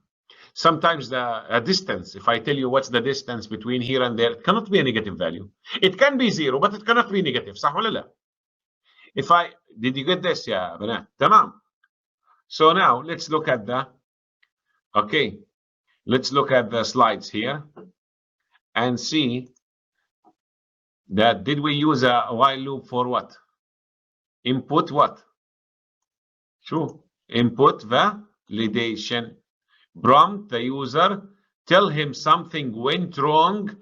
Sometimes the distance, if I tell you what's the distance between here and there, it cannot be a negative value. It can be 0, but it cannot be negative. صح ولا لا? If I, did you get this يا بنات? تمام. So now let's look at the, okay, let's look at the slides here and see that did we use a while loop for what? Input what? Sure. Input validation. Prompt the user, tell him something went wrong.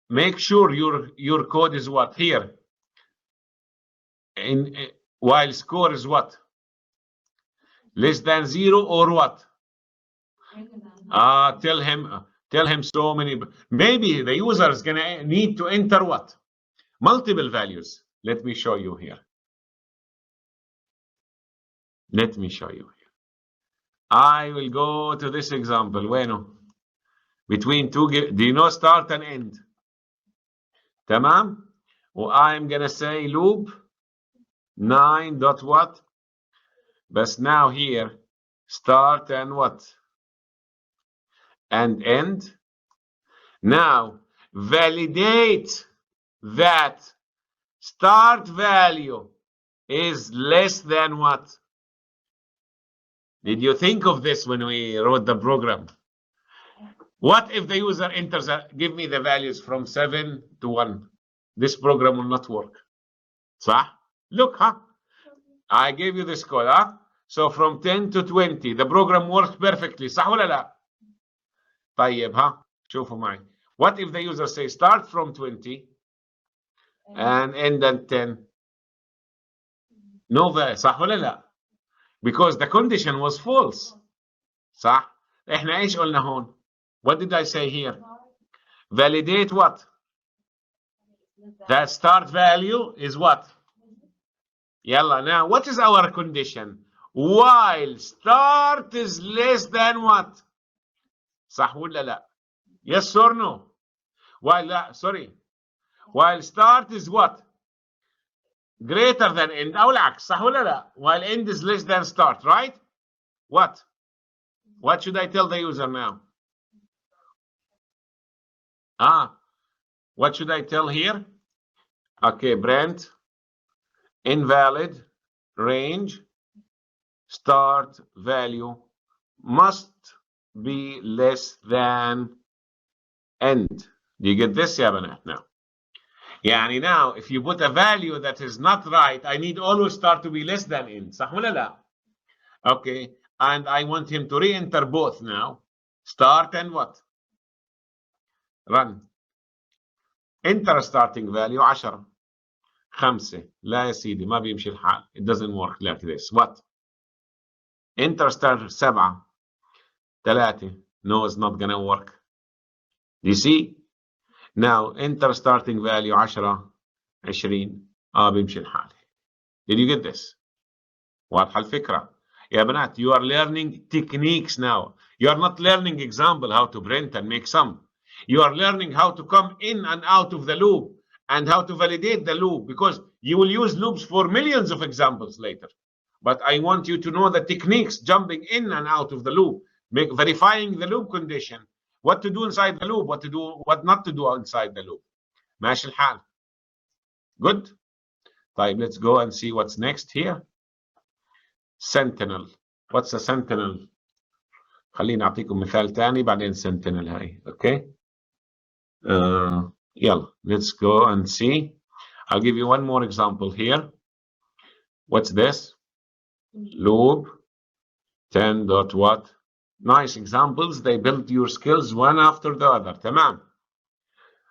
Make sure your code is what? Here. In while score is what? Less than 0 or what? Tell him so many. Maybe the user is gonna need to enter what? Multiple values. Let me show you here. Let me show you here. I will go to this example. Bueno. Between two, do you know start and end? تمام? Well, I'm gonna say loop 9 dot what? But now here start and what? And end. Now validate that start value is less than what? Did you think of this when we wrote the program? What if the user enters, give me the values from 7 to 1? This program will not work. صح? Look, I gave you this code, So from 10 to 20, the program works perfectly. صح ولا لا? طيب, شوفوا معي. What if the user says start from 20 and end at 10? No value. صح ولا لا? Because the condition was false. صح؟ احنا ايش قلنا هون؟ What did I say here? Validate what? That start value is what? Yalla, now what is our condition? While start is less than what? صح ولا لا? Yes or no? While start is what? Greater than end أو العكس صح ولا لا? While end is less than start, right? What? What should I tell the user now? What should I tell here? Okay, Brent, invalid range start value must be less than end. Do you get this يا بنات now? يعني now if you put a value that is not right, I need always start to be less than end. صح ولا لا? Okay, and I want him to re-enter both now. Start and what? Run. Enter starting value 10. 5. لا يا سيدي ما بيمشي الحال. It doesn't work like this. What? Enter start 7. 3. No, it's not gonna work. You see? Now enter starting value 10. 20. بيمشي الحال. Did you get this? واضحة الفكرة؟ يا بنات, you are learning techniques now. You are not learning example how to print and make sum. You are learning how to come in and out of the loop and how to validate the loop, because you will use loops for millions of examples later. But I want you to know the techniques jumping in and out of the loop, verifying the loop condition, what to do inside the loop, what to do, what not to do inside the loop. ماشي الحال. Good. طيب, let's go and see what's next here. Sentinel. What's a sentinel? خليني أعطيكم مثال تاني بعدين sentinel هاي. Okay. Yeah, let's go and see. I'll give you one more example here. What's this? Loop 10 dot what? Nice examples. They build your skills one after the other. Tamam.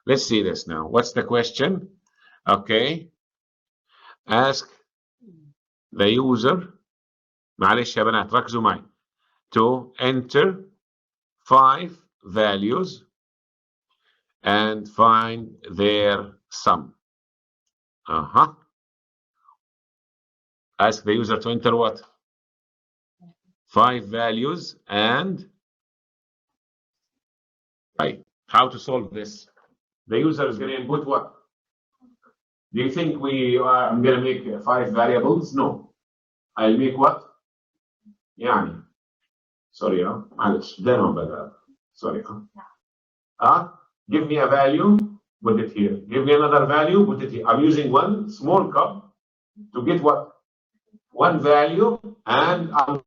Let's see this now. What's the question? Okay. Ask the user. معلش يا بنات ركزوا معي. To enter 5 values and find their sum. Ask the user to enter what? 5 values and right. How to solve this? The user is going to input what? Do you think I'm going to make 5 variables? No. I'll make what? يعني. Sorry, معلش دايما بقى. Sorry. Give me a value, put it here. Give me another value, put it here. I'm using one small cup to get what? One value, and I'll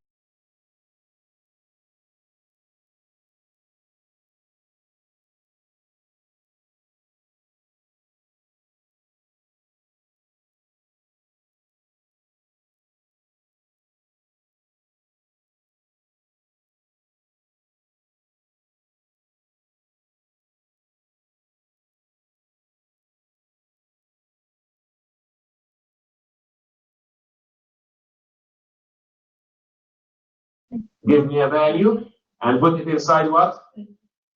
give me a value and put it inside what?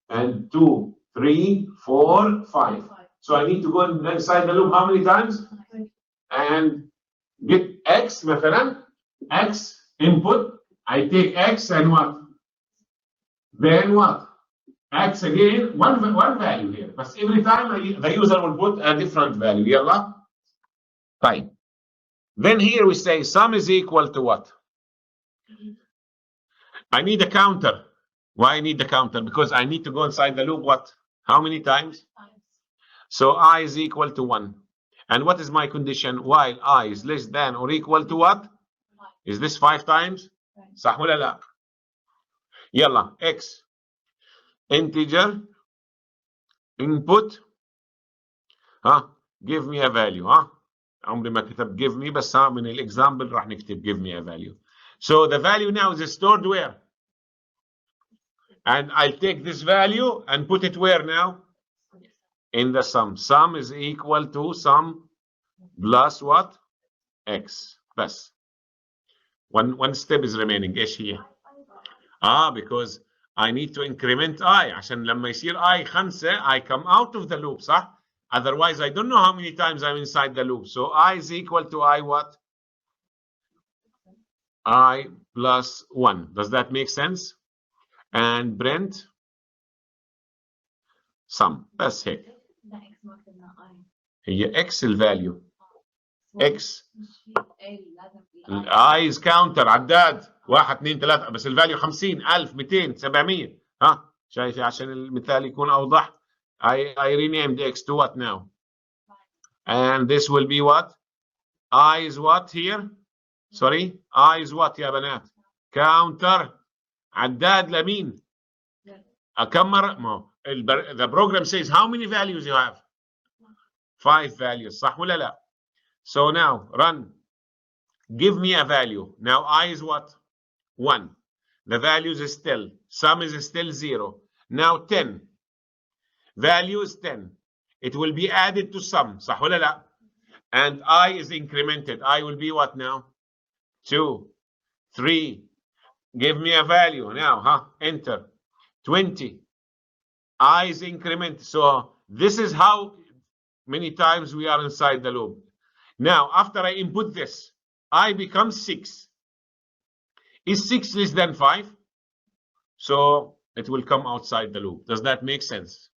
And 2, 3, 4, 5. So I need to go inside the loop how many times? And get X, مثلا, X input. I take X and what? Then what? X again, one value here. But every time the user will put a different value. Yalla? Fine. Then here we say sum is equal to what? I need a counter. Why I need the counter? Because I need to go inside the loop what? How many times? So I is equal to 1. And what is my condition? While I is less than or equal to what? Is this 5 times? صح ولا لا? يلا X integer input give me a value عمري ما كتب give me بس من الexample راح نكتب give me a value. So the value now is stored where? And I'll take this value and put it where now? In the sum. Sum is equal to sum plus what? X. بس. One step is remaining. ايش هي؟ because I need to increment I عشان لما يصير I 5 I come out of the loop صح؟ Otherwise I don't know how many times I'm inside the loop. So I is equal to I what? I plus 1. Does that make sense? And print sum. بس هيك. هي X الفاليو. X I is counter عداد 1 2 3 بس الفاليو 50 1000 200 700 شايف عشان المثال يكون أوضح. I renamed X to what now? And this will be what? I is what here? Sorry, I is what يا بنات? Counter عداد لمين؟ كم مرة؟ The program says how many values you have? 5 values صح ولا لا؟ So now run. Give me a value. Now I is what? 1. The values is still. Sum is still 0. Now 10. Value is 10. It will be added to sum. صح ولا لا? And I is incremented. I will be what now? 2, 3. Give me a value now. Enter. 20. I is incremented. So this is how many times we are inside the loop. Now, after I input this, I becomes 6. Is 6 less than 5? So it will come outside the loop. Does that make sense?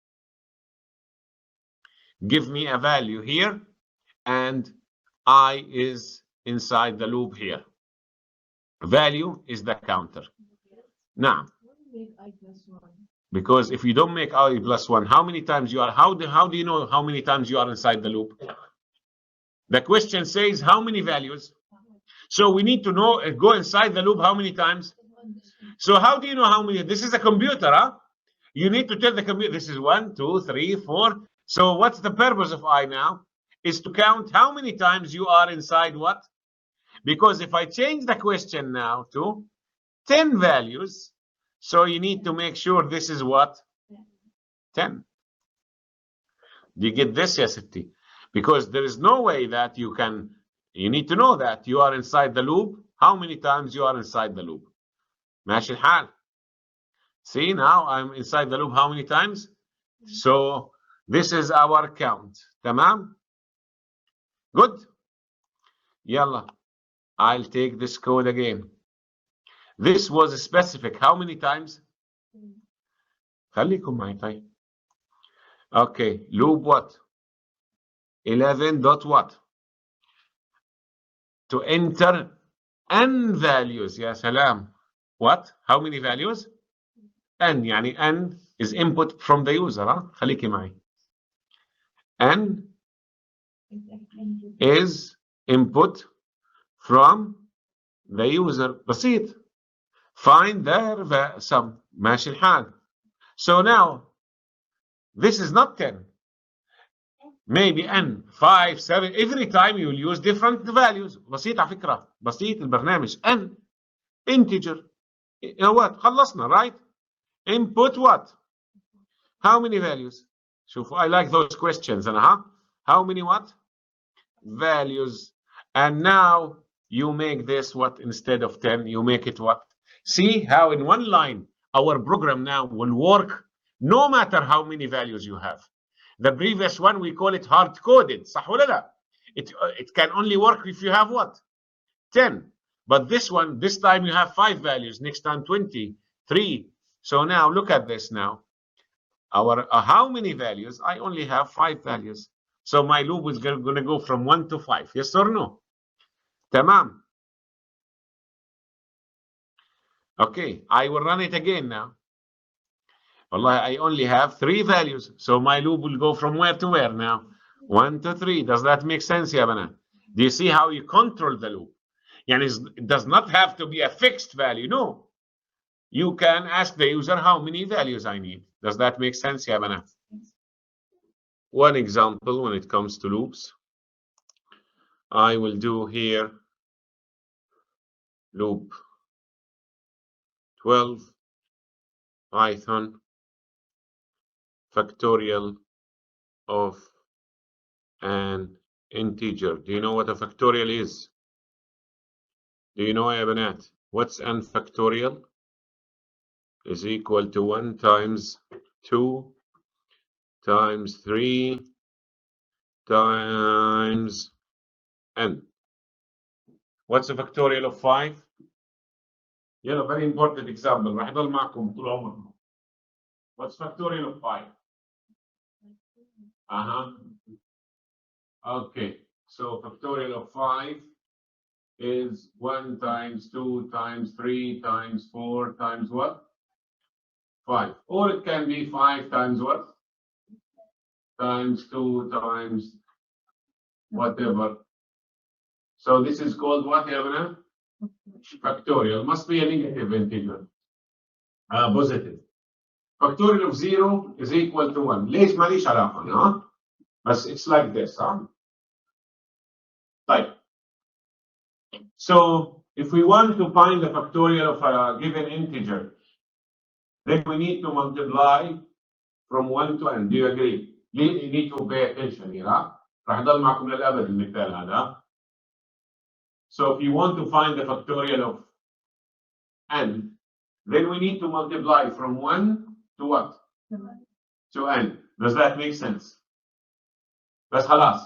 Give me a value here, and I is inside the loop here. Value is the counter. Now, because if you don't make I plus 1, how many times you are? How do you know how many times you are inside the loop? The question says how many values. So we need to know, go inside the loop how many times. So how do you know how many? This is a computer, You need to tell the computer this is 1, 2, 3, 4. So what's the purpose of I now? Is to count how many times you are inside what? Because if I change the question now to 10 values, so you need to make sure this is what? 10. Do you get this, yes, Sitti? Because there is no way that you need to know that you are inside the loop. How many times you are inside the loop? ماشي الحال. See, now I'm inside the loop how many times? So this is our count. تمام? Good? يلا. I'll take this code again. This was specific. How many times? خليكم معي طيب. Okay, loop what? 11 dot what? To enter n values. يا سلام. What? How many values? n. يعني n is input from the user. ها? خليكي معي. n is input from the user. بسيط. Find their sum. ماشي الحال. So now, this is not 10. Maybe n, 5, 7. Every time you will use different values. بسيط على فكرة. بسيط البرنامج. n. Integer. what? خلصنا, right? Input what? How many values? شوفوا, I like those questions. How many what? Values. And now you make this what? Instead of 10, you make it what? See how in one line our program now will work no matter how many values you have. The previous one we call it hard-coded. صح ولا لا? It can only work if you have what? 10. But this one, this time you have 5 values. Next time 23. So now look at this now. Our how many values? I only have 5 values. So my loop is going to go from 1 to 5. Yes or no? Tamam. Okay, I will run it again now. Wallah, I only have 3 values. So my loop will go from where to where now? 1 to 3. Does that make sense, ya bana? Do you see how you control the loop? Yani it does not have to be a fixed value. No. You can ask the user how many values I need. Does that make sense, ya bana? One example when it comes to loops. I will do here loop 12 Python factorial of an integer. Do you know what a factorial is? Do you know, ya banat? What's n factorial? Is equal to 1 times 2 times 3 times n. What's a factorial of 5? Yeah, very important example. راح يضل معكم طول عمركم. What's factorial of 5? Okay, so factorial of 5 is 1 times 2 times 3 times 4 times what? 5. Or it can be 5 times what? Times 2 times whatever. So this is called what, Yavana? Factorial. Must be a negative integer. Positive. Factorial of 0 is equal to 1. ليش ماليش علاقة, huh? But it's like this, huh? Right. So if we want to find the factorial of a given integer, then we need to multiply from 1 to n. Do you agree? You need to pay attention here, huh? راح يضل معكم للأبد المثال هذا. So if you want to find the factorial of n, then we need to multiply from 1 to what? To n. Does that make sense? بس خلاص.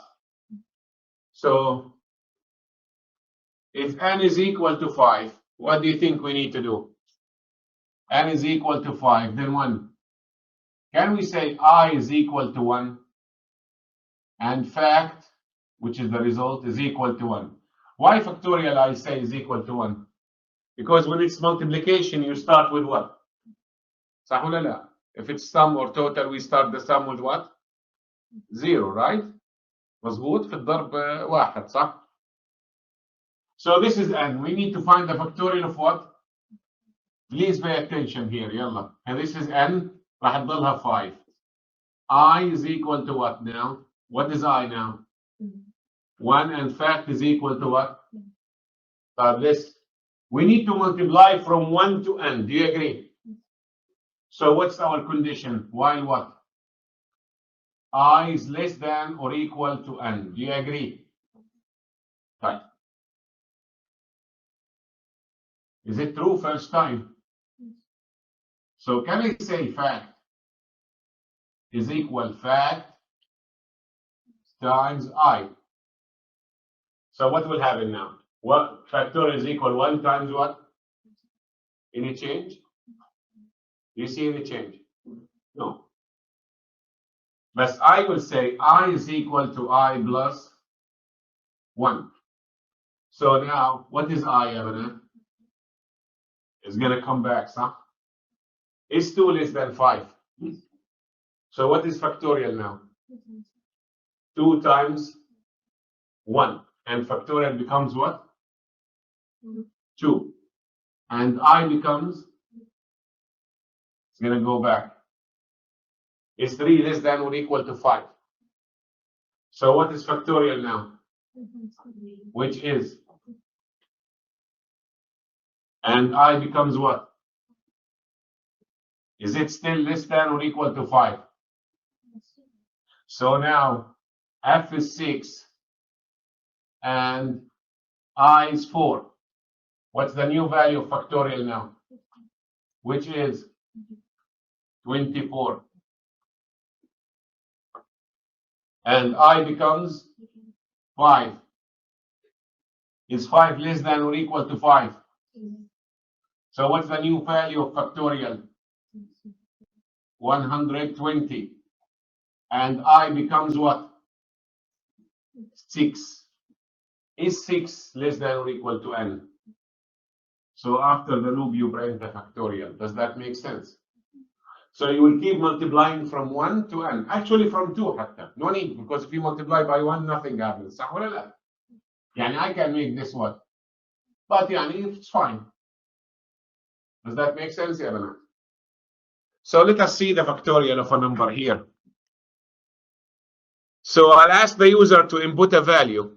So if n is equal to 5, what do you think we need to do? N is equal to 5, then 1. Can we say I is equal to 1? And fact, which is the result, is equal to 1. Why factorial I say is equal to 1? Because when it's multiplication, you start with what? صح ولا لا? If it's sum or total, we start the sum with what? 0, right? مظبوط في الضرب واحد, صح? So this is n. We need to find the factorial of what? Please pay attention here, يلا. And this is n راح تضلها 5. I is equal to what now? What is I now? 1, and fact is equal to what? This. We need to multiply from 1 to n. Do you agree? So what's our condition? While what? I is less than or equal to n. Do you agree? Right. Is it true first time? So can I say fact is equal fact times I? So what will happen now? What factorial is equal 1 times what? Any change? Do you see any change? No. But I will say I is equal to I plus 1. So now, what is I, Abana? It's going to come back, huh? Is 2 less than 5? So what is factorial now? 2 times 1. And factorial becomes what? 2. And I becomes, it's going to go back. Is 3 less than or equal to 5? So what is factorial now? Which is? And I becomes what? Is it still less than or equal to 5? So now f is 6 and I is 4. What's the new value of factorial now? Which is 24. And I becomes 5. Is 5 less than or equal to 5? So what's the new value of factorial? 120. And I becomes what? 6. Is 6 less than or equal to n? So after the loop, you bring the factorial. Does that make sense? So you will keep multiplying from 1 to n. Actually from 2 حتى. No need, because if you multiply by 1, nothing happens. صح ولا لا؟ يعني I can make this one. But يعني it's fine. Does that make sense, يا بنات? So let us see the factorial of a number here. So I'll ask the user to input a value.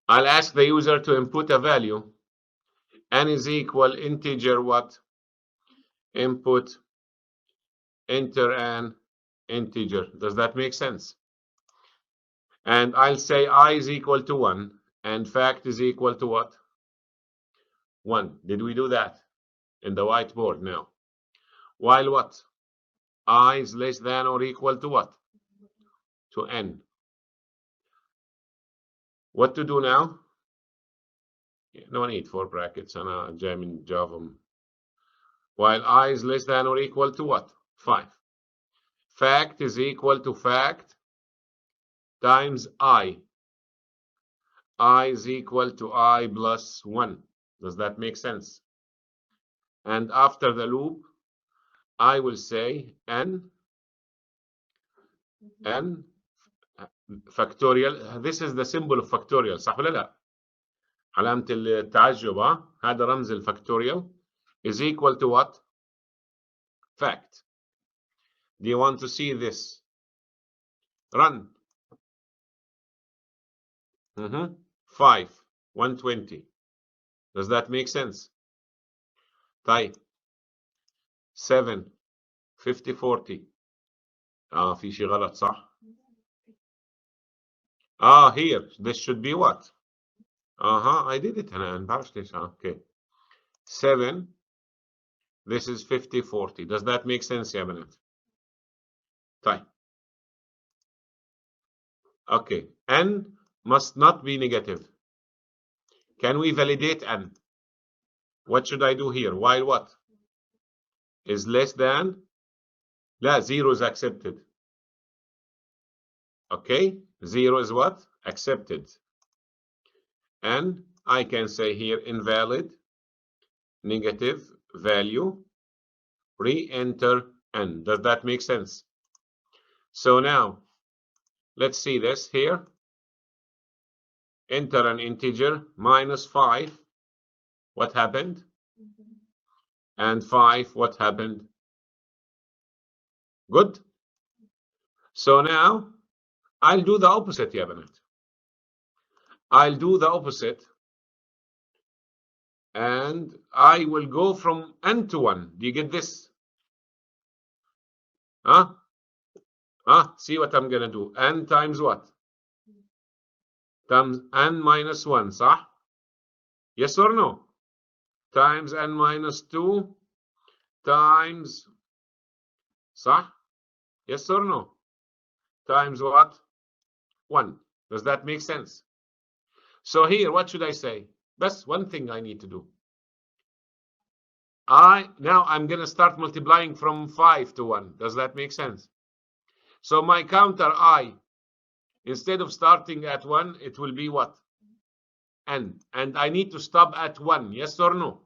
I'll ask the user to input a value. N is equal integer what? Input, enter an integer. Does that make sense? And I'll say I is equal to 1 and fact is equal to what? 1. Did we do that in the whiteboard now? While what? I is less than or equal to what? To n. What to do now? No need for brackets. أنا جاي من Java. While I is less than or equal to what? 5. Fact is equal to fact times I. I is equal to I plus 1. Does that make sense? And after the loop, I will say n factorial. This is the symbol of factorial. صح ولا لا؟ علامة التعجب هذا رمز الفactorial is equal to what? Fact. Do you want to see this? Run. 5 120. Does that make sense? طيب 7 50 40. في شيء غلط صح؟ Here this should be what? I did it أنا بعرفش ليش. Okay. 7. This is 50 40. Does that make sense يا بنات؟ طيب. Okay. N must not be negative. Can we validate n? What should I do here? While what? Is less than? لا, 0 is accepted. Okay, 0 is what? Accepted. And I can say here invalid, negative value, re-enter n. Does that make sense? So now, let's see this here. Enter an integer, -5. What happened? And 5, what happened? Good. So now I'll do the opposite يا بنات. I'll do the opposite. And I will go from n to 1. Do you get this? Huh? See what I'm gonna do. N times what? Times n minus 1, صح? Yes or no? Times n minus 2 times, صح? Yes or no? Times what? 1. Does that make sense? So here, what should I say? That's one thing I need to do. Now I'm gonna start multiplying from 5 to 1. Does that make sense? So my counter I, instead of starting at 1, it will be what? N. And I need to stop at 1. Yes or no?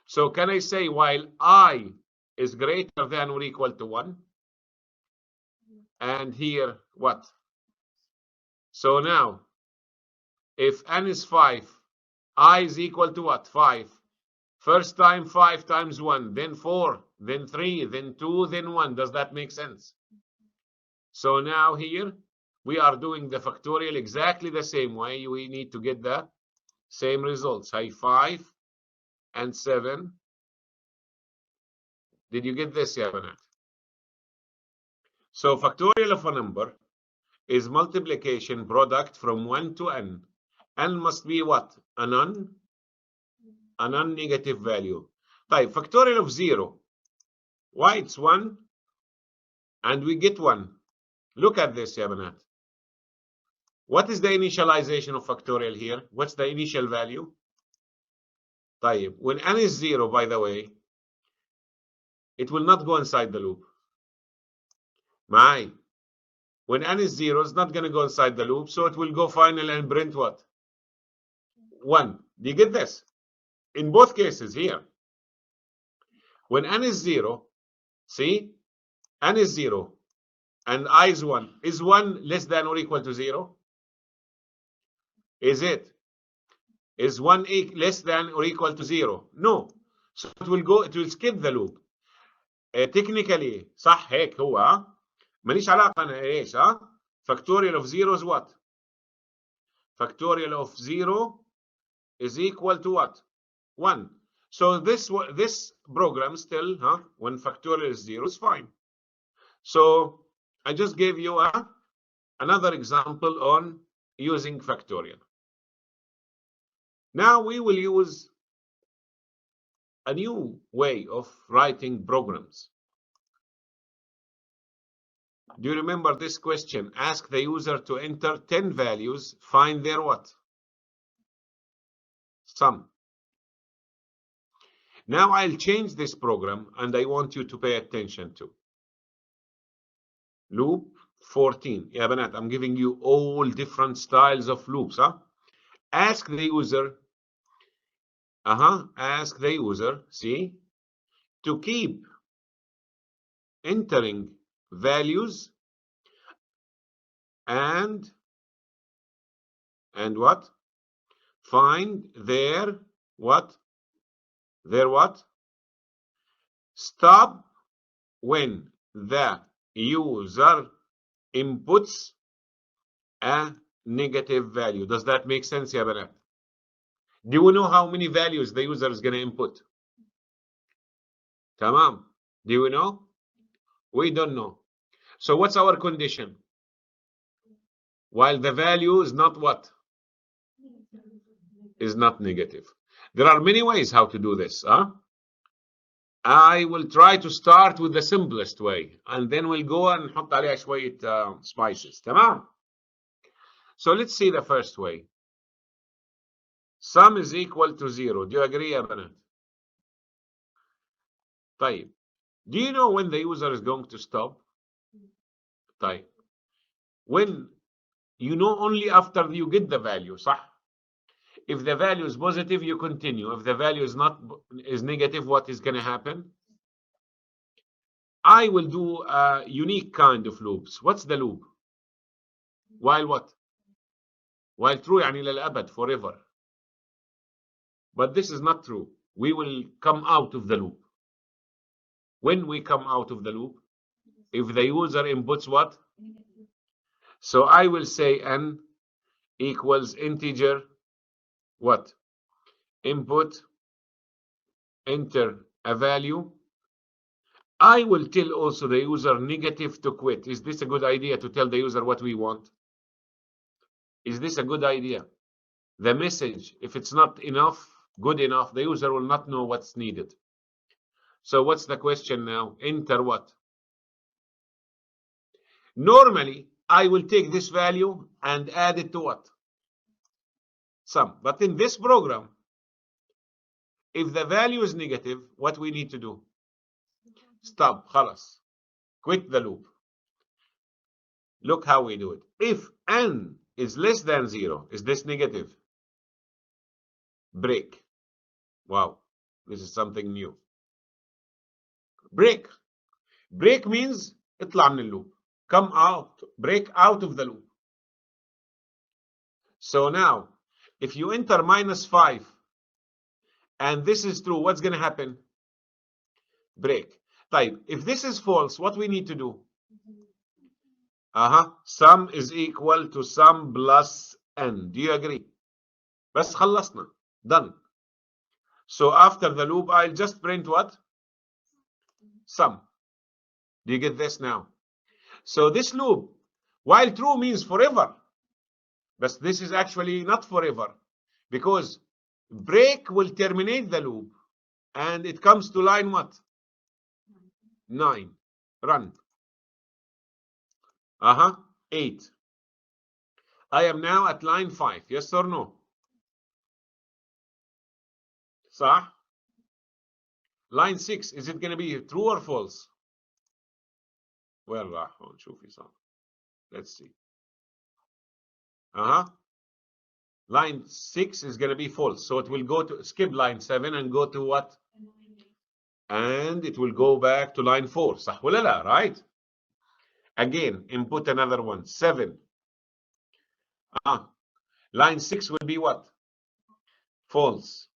So can I say while I is greater than or equal to 1? And here, what? So now, if n is 5, I is equal to what? 5. First time 5 times 1, then 4, then 3, then 2, then 1. Does that make sense? So now here, we are doing the factorial exactly the same way. We need to get the same results. 5 and 7. Did you get this, ya banat? So factorial of a number is multiplication product from 1 to n. N must be what? A non-negative value. Type factorial of 0. Why it's 1? And we get 1. Look at this, ya banat. What is the initialization of factorial here? What's the initial value? طيب, when n is 0, by the way, it will not go inside the loop. When n is 0, it's not going to go inside the loop, so it will go final and print what? 1. Do you get this? In both cases here. When n is 0, see? N is 0 and I is 1. Is 1 less than or equal to 0? Is it? Is 1 less than or equal to 0? No. So it will skip the loop. Technically, صح هيك هو ماليش علاقة أنا إيش Factorial of 0 is what? Factorial of 0 is equal to what? 1. So this program still, when factorial is 0 is fine. So I just gave you another example on using factorial. Now we will use a new way of writing programs. Do you remember this question? Ask the user to enter 10 values, find their what? Sum. Now I'll change this program and I want you to pay attention to. Loop 14. Yeah, Banat, I'm giving you all different styles of loops. Ask the user. Ask the user, see, to keep entering values and what? Find their what? Their what? Stop when the user inputs a negative value. Does that make sense, ya banat? Do you know how many values the user is going to input? Tamam. Do you know? We don't know. So what's our condition? While the value is not what? Is not negative. There are many ways how to do this. I will try to start with the simplest way, and then we'll go and نحط عليها شوية spices. تمام? So let's see the first way. Sum is equal to 0. Do you agree, يا بنات? طيب. Do you know when the user is going to stop? طيب. When you know only after you get the value, صح? If the value is positive, you continue. If the value is negative, what is going to happen? I will do a unique kind of loops. What's the loop? While what? While true, يعني للأبد, forever. But this is not true. We will come out of the loop. When we come out of the loop, If the user inputs what? So I will say n equals integer what? Input, enter a value. I will tell also the user negative to quit. Is this a good idea to tell the user what we want? Is this a good idea? The message, if it's not enough, good enough, the user will not know what's needed. So what's the question now? Enter what? Normally, I will take this value and add it to what? Sum. But in this program, if the value is negative, what we need to do? Stop. خلاص. Quit the loop. Look how we do it. If n is less than 0, is this negative? Break. Wow, this is something new. Break. Break means اطلع من اللوب. Come out. Break out of the loop. So now, if you enter -5 and this is true, what's going to happen? Break. طيب, if this is false, what we need to do? Sum is equal to sum plus n. Do you agree? بس خلصنا. Done. So after the loop, I'll just print what? Sum. Do you get this now? So this loop, while true means forever, but this is actually not forever, because break will terminate the loop and it comes to line what? 9. Run. 8. I am now at line 5. Yes or no? صح? Line 6, is it going to be true or false? وين راح هون شوفي صح. Let's see. Line 6 is going to be false. So it will go to skip line 7 and go to what? And it will go back to line 4. صح ولا لا? Right? Again, input another one. 7. Line 6 will be what? False.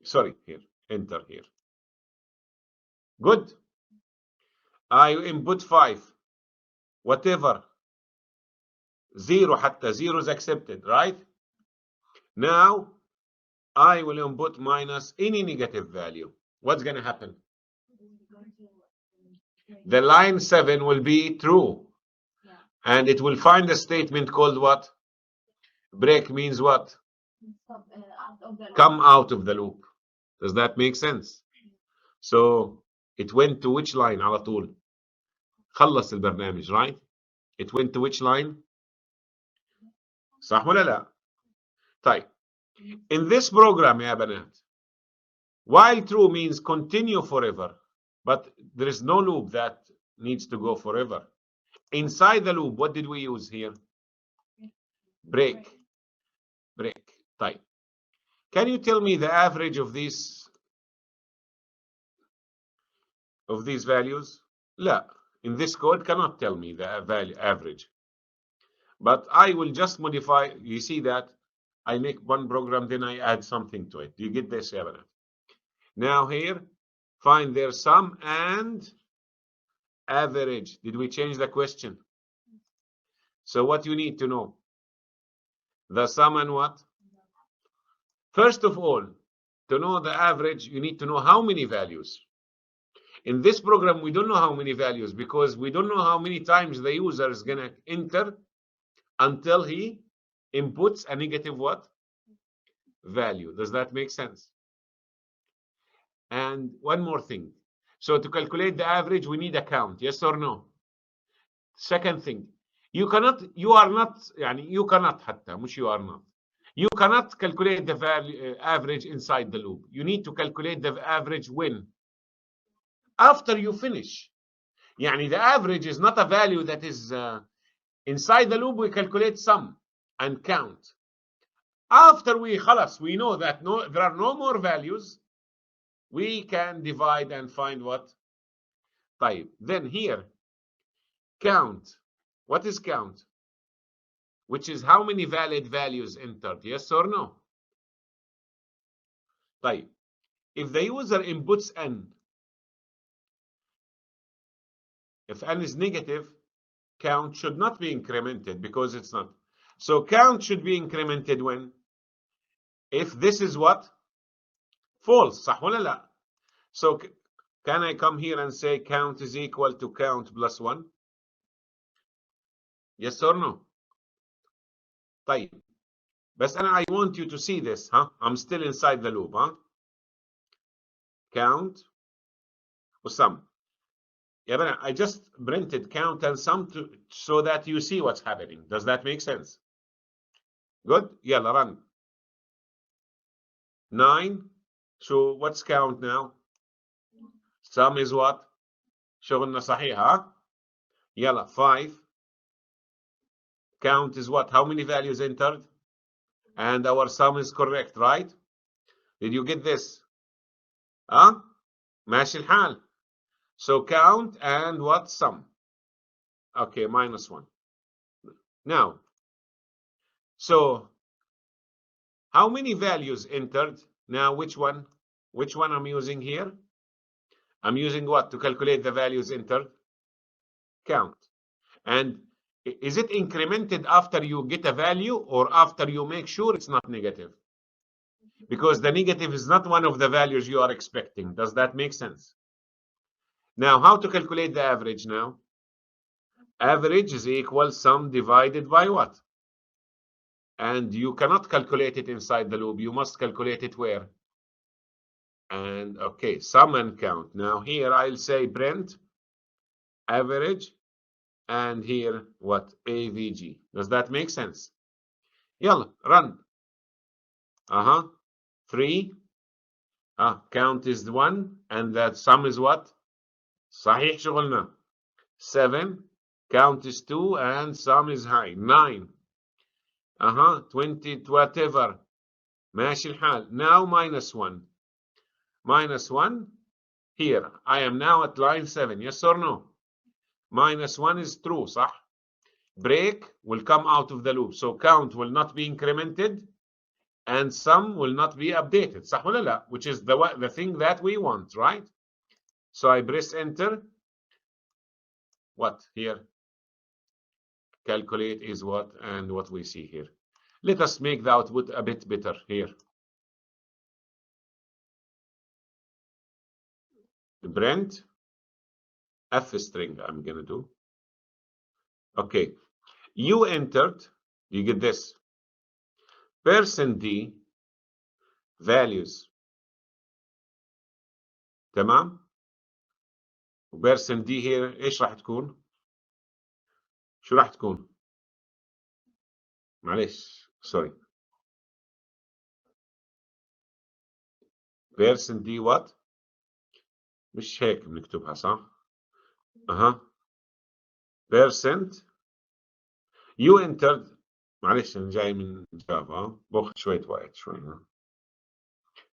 Sorry, here. Enter here. Good. I input 5. Whatever. 0 حتى 0 is accepted, right? Now, I will input minus any negative value. What's going to happen? The line 7 will be true. And it will find a statement called what? Break means what? Come out of the loop. Does that make sense? So it went to which line على طول? خلص البرنامج, right? It went to which line? صح ولا لا؟ طيب. In this program يا بنات, while true means continue forever, but there is no loop that needs to go forever. Inside the loop, what did we use here? Break. Break. طيب. Can you tell me the average of these values? لا. In this code, cannot tell me the value average. But I will just modify. You see that I make one program, then I add something to it. Do you get this, Evan? Now here, find their sum and average. Did we change the question? So what you need to know? The sum and what? First of all, to know the average, you need to know how many values. In this program, we don't know how many values because we don't know how many times the user is going to enter until he inputs a negative what? Value. Does that make sense? And one more thing. So to calculate the average, we need a count. Yes or no? Second thing, you cannot حتى مش you are not. You cannot calculate the value average inside the loop. You need to calculate the average when? After you finish. يعني the average is not a value that is inside the loop. We calculate sum and count. After we know that there are no more values, we can divide and find what? طيب. Then here, count. What is count? Which is how many valid values entered. Yes or no? طيب. If the user inputs n, If n is negative, count should not be incremented because it's not. So count should be incremented when? If this is what? False. صح ولا لا? So can I come here and say count is equal to count plus 1? Yes or no? طيب. بس I want you to see this, huh? I'm still inside the loop, huh? Count or sum. Yeah, but I just printed count and sum so that you see what's happening. Does that make sense? Good? يلا run. 9. So what's count now? Sum is what? شغلنا صحيح, huh? يلا 5. Count is what? How many values entered? And our sum is correct, right? Did you get this? Huh? ماشي الحال. So count and what? Sum. Okay, minus 1. Now, so how many values entered? Now, which one? Which one I'm using here? I'm using what to calculate the values entered? Count. And is it incremented after you get a value or after you make sure it's not negative? Because the negative is not one of the values you are expecting. Does that make sense? Now, how to calculate the average now? Average is equal sum divided by what? And you cannot calculate it inside the loop. You must calculate it where? And okay, sum and count. Now here I'll say print average and here what? AVG. Does that make sense? Yalla, run. 3. Count is 1 and that sum is what? صحيح شغلنا. 7. Count is 2 and sum is high. 9. 20 whatever. ماشي الحال. Now minus 1. Minus 1. Here, I am now at line 7. Yes or no? Minus 1 is true, صح? Break will come out of the loop. So count will not be incremented and sum will not be updated. صح ولا لا? Which is the thing that we want, right? So I press enter. What here? Calculate is what and what we see here. Let us make the output a bit better here. Print F string I'm gonna do. Okay, you entered, you get this. %D values. تمام؟ %D here ايش راح تكون؟ شو راح تكون؟ معلش sorry. %D what؟ مش هيك بنكتبها صح؟ percent you entered. معلش انا جاي من جافا باخذ شوية وقت شوي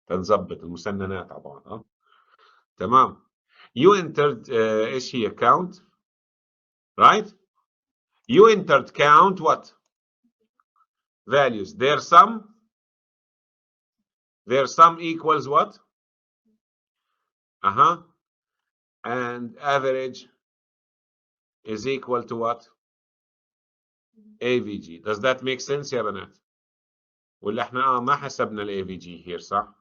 تنظبط المسننات على بعض تمام. You entered ايش هي count, right? You entered count what? Values. Their sum equals what? And average is equal to what? AVG. Does that make sense يا بنات؟ ولا احنا ما حسبنا ال AVG here صح؟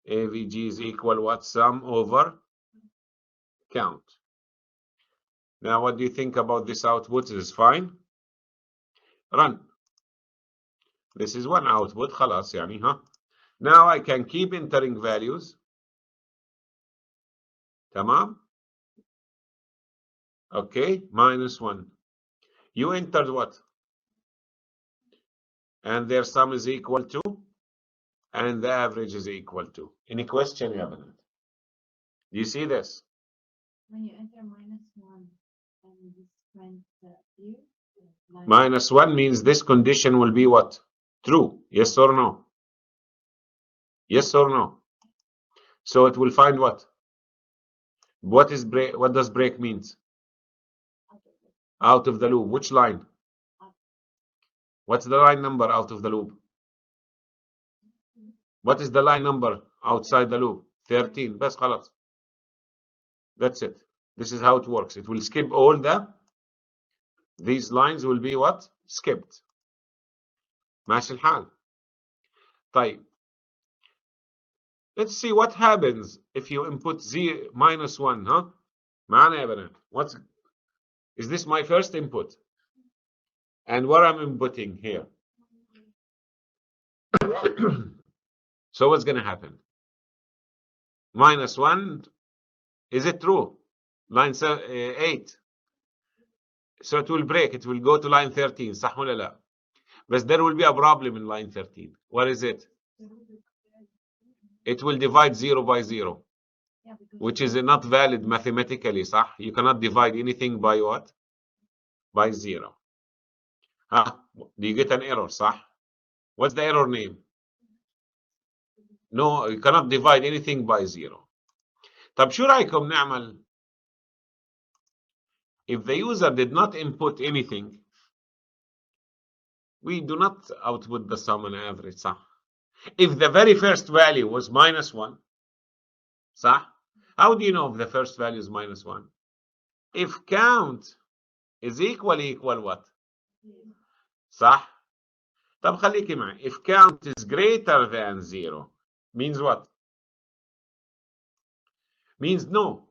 AVG is equal what? Sum over count. Now what do you think about this output? Is fine? Run. This is one output خلاص يعني Now I can keep entering values. تمام? Okay, minus 1. You entered what? And their sum is equal to, and the average is equal to. Any question, يا بنات? Do you see this? When you enter -1 and this print here. -1 means this condition will be what? True. Yes or no? Yes or no? So it will find what? What is break? What does break means? Out of the loop. Which line? What's the line number out of the loop? What is the line number outside the loop? 13. بس خلاص. That's it. This is how it works. It will skip all these lines will be what? Skipped. ماشي الحال. طيب. Let's see what happens if you input -1, huh? معانا يا بنات. Is this my first input? And what I'm inputting here? So what's going to happen? -1, is it true? Line 8. So it will break. It will go to line 13. صح ولا لا? But there will be a problem in line 13. What is it? It will divide 0 by 0, which is not valid mathematically. صح? You cannot divide anything by what? By 0. Huh? Do you get an error? صح? What's the error name? No, you cannot divide anything by 0. طب شو رأيكم نعمل? If the user did not input anything, we do not output the sum and average, صح? If the very first value was -1, صح? How do you know if the first value is -1? If count is equal what? صح? طب خليكي معي. If count is greater than 0, means what? Means no.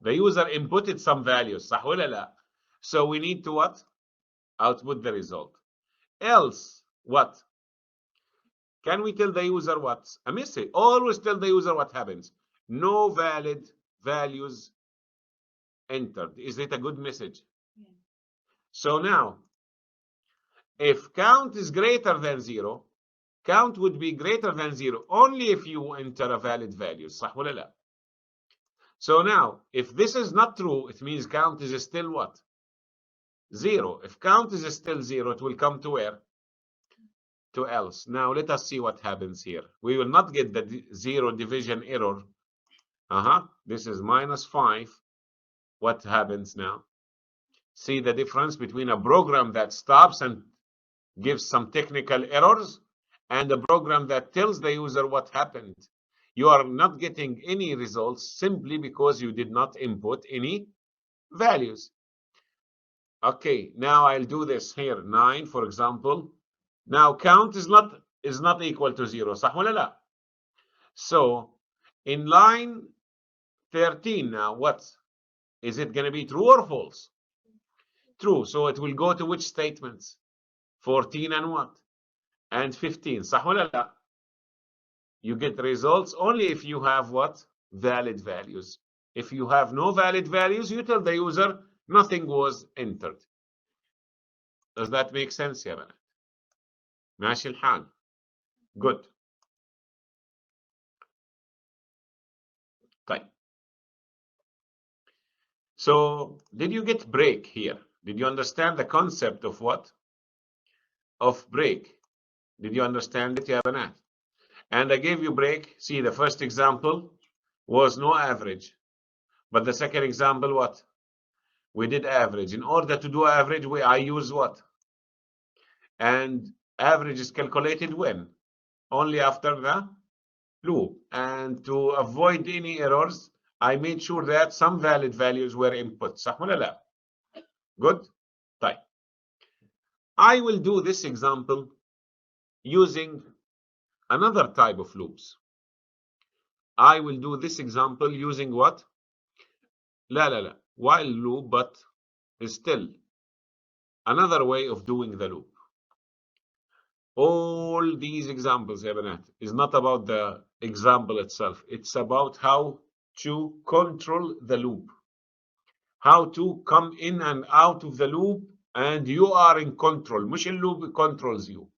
The user inputted some values, صح ولا لا? So we need to what? Output the result. Else, what? Can we tell the user what? A message. Always tell the user what happens. No valid values entered. Is it a good message? Yeah. So now, if count is greater than 0, count would be greater than 0 only if you enter a valid value. صح ولا لا? So now, if this is not true, it means count is still what? 0. If count is still 0, it will come to where? To else. Now let us see what happens here. We will not get the 0 division error. This is -5. What happens now? See the difference between a program that stops and gives some technical errors and a program that tells the user what happened. You are not getting any results simply because you did not input any values. Okay, now I'll do this here. 9, for example. Now count is not equal to 0. صح ولا لا? So in line 13 now, what? Is it going to be true or false? True. So it will go to which statements? 14 and what? And 15. صح ولا لا? You get results only if you have what? Valid values. If you have no valid values, you tell the user nothing was entered. Does that make sense يا بنات؟ ماشي الحال. Good. طيب. So did you get break here? Did you understand the concept of what? Of break. Did you understand it يا بنات? And I gave you break. See, the first example was no average. But the second example, what? We did average. In order to do average, I use what? And average is calculated when? Only after the loop. And to avoid any errors, I made sure that some valid values were input. صح ولا لا? Good? طيب. I will do this example using another type of loops. I will do this example using what? لا. While loop, but still another way of doing the loop. All these examples, يا بنات, is not about the example itself. It's about how to control the loop. How to come in and out of the loop, and you are in control. مش loop controls you.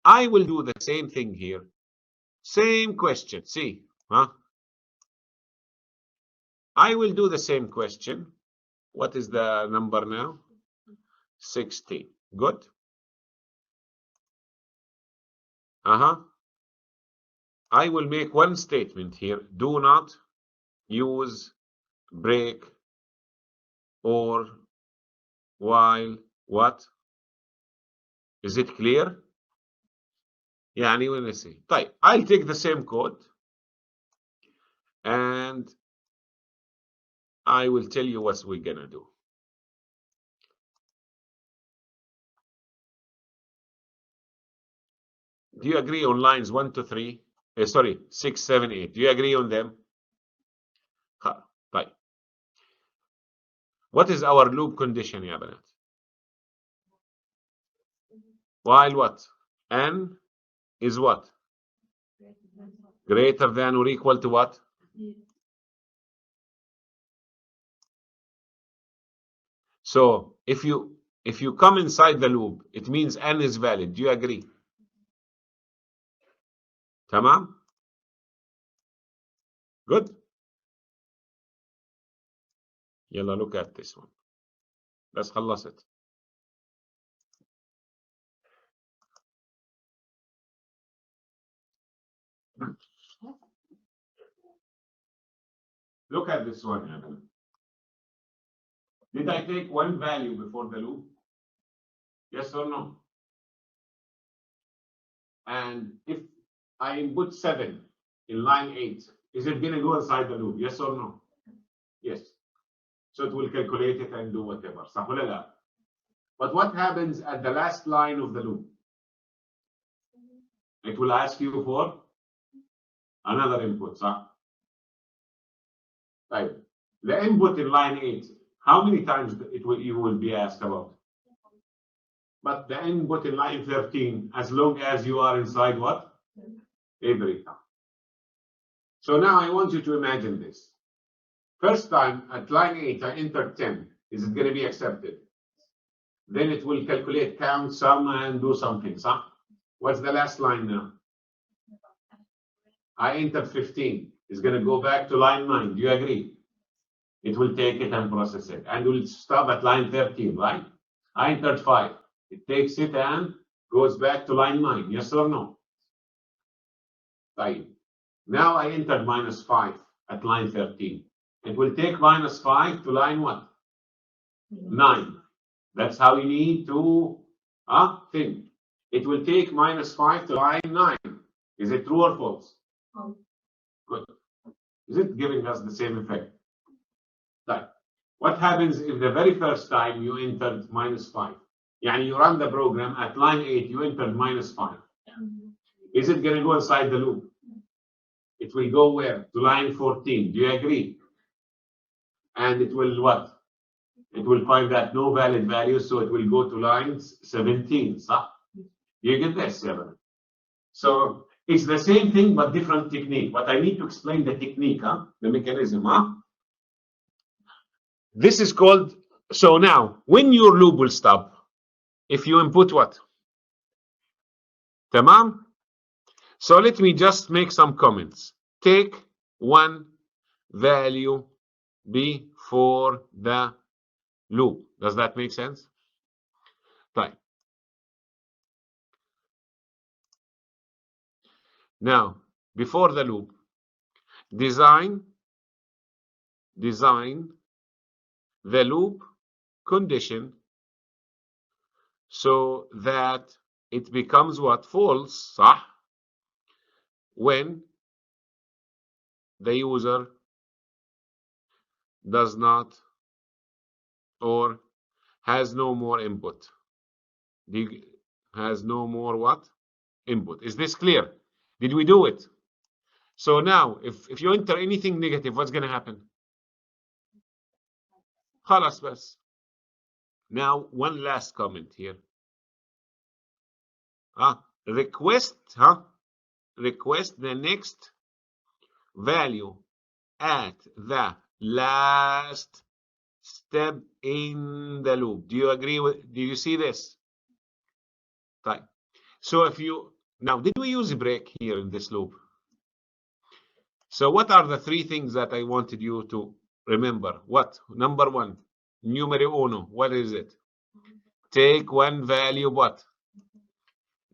I will do the same thing here. Same question. See, I will do the same question. What is the number now? 16. Good. I will make one statement here. Do not use break or while what? Is it clear? يعني when I say. طيب, I'll take the same code and I will tell you what we're gonna do. Do you agree on lines 1 to 3? Sorry, 6, 7, 8. Do you agree on them? Right. What is our loop condition, يا بنات? While what? N is what? Greater than or equal to what? So if you come inside the loop, it means N is valid. Do you agree? تمام? Good. يلا look at this one. بس خلصت. Look at this one, Adam. Did I take one value before the loop? Yes or no? And if I input 7 in line 8, is it going to go inside the loop? Yes or no? Yes. So it will calculate it and do whatever. صح ولا لا? But what happens at the last line of the loop? It will ask you for another input, صح? Right. The input in line 8, how many times you will be asked about? But the input in line 13, as long as you are inside what? Every time. So now I want you to imagine this. First time at line 8, I entered 10. Is it going to be accepted? Then it will calculate, count, sum, and do something. So what's the last line now? I entered 15. It's going to go back to line 9. Do you agree? It will take it and process it. And will stop at line 13, right? I entered 5. It takes it and goes back to line 9. Yes or no? Right. Now I entered -5 at line 13. It will take -5 to line what? 9. That's how you need to think. It will take -5 to line 9. Is it true or false? Good. Is it giving us the same effect? Right. What happens if the very first time you entered -5? Yani you run the program at line 8, you entered -5. Is it going to go inside the loop? It will go where? To line 14. Do you agree? And it will what? It will find that no valid value, so it will go to line 17. So you get this, yeah? So it's the same thing but different technique. But I need to explain the technique, the mechanism. This is called, so now when your loop will stop, if you input what? Tamam? So let me just make some comments. Take one value before the loop. Does that make sense? Right. Now, before the loop, design the loop condition so that it becomes what? False, صح? When the user does not or has no more input. Has no more what? Input. Is this clear? Did we do it? So now, if you enter anything negative, what's going to happen? خلاص بس. Now, one last comment here. Request the next value at the last step in the loop. Do you agree with? Do you see this? Right. So if you now, did we use a break here in this loop? So what are the 3 things that I wanted you to remember? What? Number 1, numero uno. What is it? Take one value, what?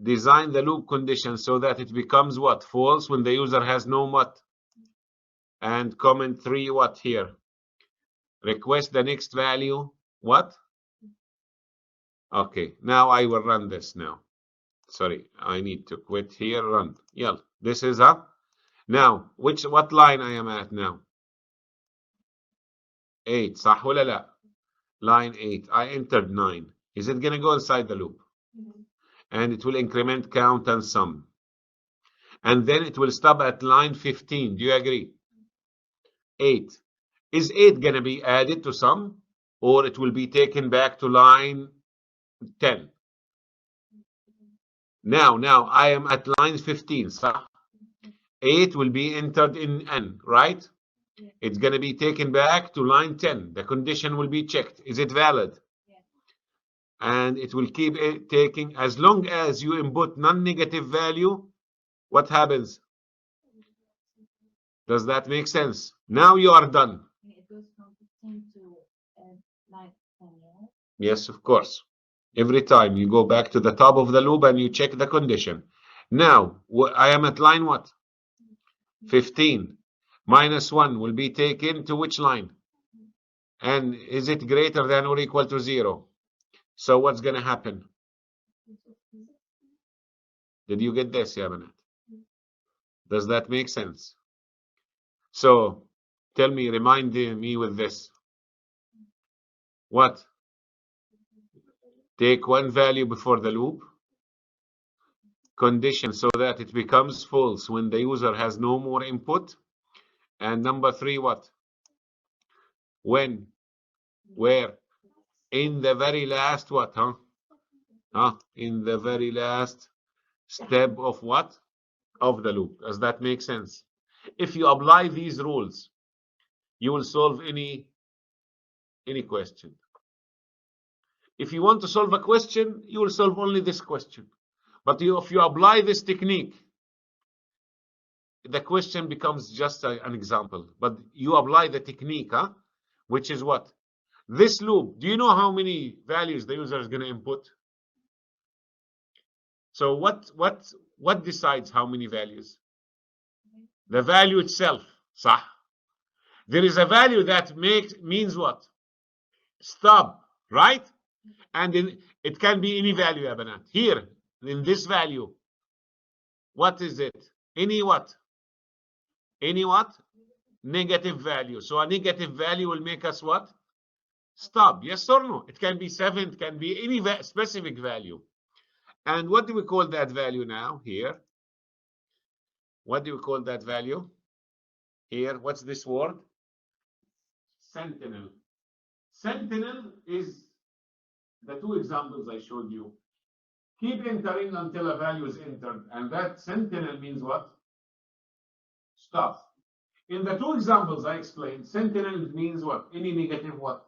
Design the loop condition so that it becomes what? False when the user has no what? And comment 3, what here? Request the next value, what? Okay, now I will run this now. Sorry, I need to quit here, run. Yeah, this is up. Now, what line I am at now? 8 صح ولا لا? Line 8, I entered 9. Is it going to go inside the loop? And it will increment, count, and sum. And then it will stop at line 15. Do you agree? 8. Is 8 going to be added to sum? Or it will be taken back to line 10? Now I am at line 15. So 8 will be entered in n, right? It's going to be taken back to line 10. The condition will be checked. Is it valid? And it will keep it taking as long as you input non-negative value. What happens? Does that make sense? Now you are done. It goes from 15 to line 10, right? Yes, of course. Every time you go back to the top of the loop and you check the condition. Now I am at line what? 15. Minus 1 will be taken to which line? And is it greater than or equal to 0? So what's going to happen? Did you get this, Yamanat? Does that make sense? So tell me, remind me with this. What? Take one value before the loop. Condition so that it becomes false when the user has no more input. And number 3, what? When? Where? In the very last what, in the very last step of what? Of the loop. Does that make sense? If you apply these rules, you will solve any question. If you want to solve a question, you will solve only this question. But if you apply this technique, the question becomes just an example. But you apply the technique, which is what? This loop. Do you know how many values the user is going to input? So what decides how many values? The value itself. صح? There is a value that means what? Stop, right? And then it can be any value, Abanat. Here, in this value, what is it? Any what? Any what? Negative value. So a negative value will make us what? Stop. Yes or no? It can be 7, it can be any specific value. And what do we call that value now? Here. What do we call that value? Here, what's this word? Sentinel. Sentinel is the 2 examples I showed you. Keep entering until a value is entered. And that sentinel means what? Stop. In the 2 examples I explained, sentinel means what? Any negative what?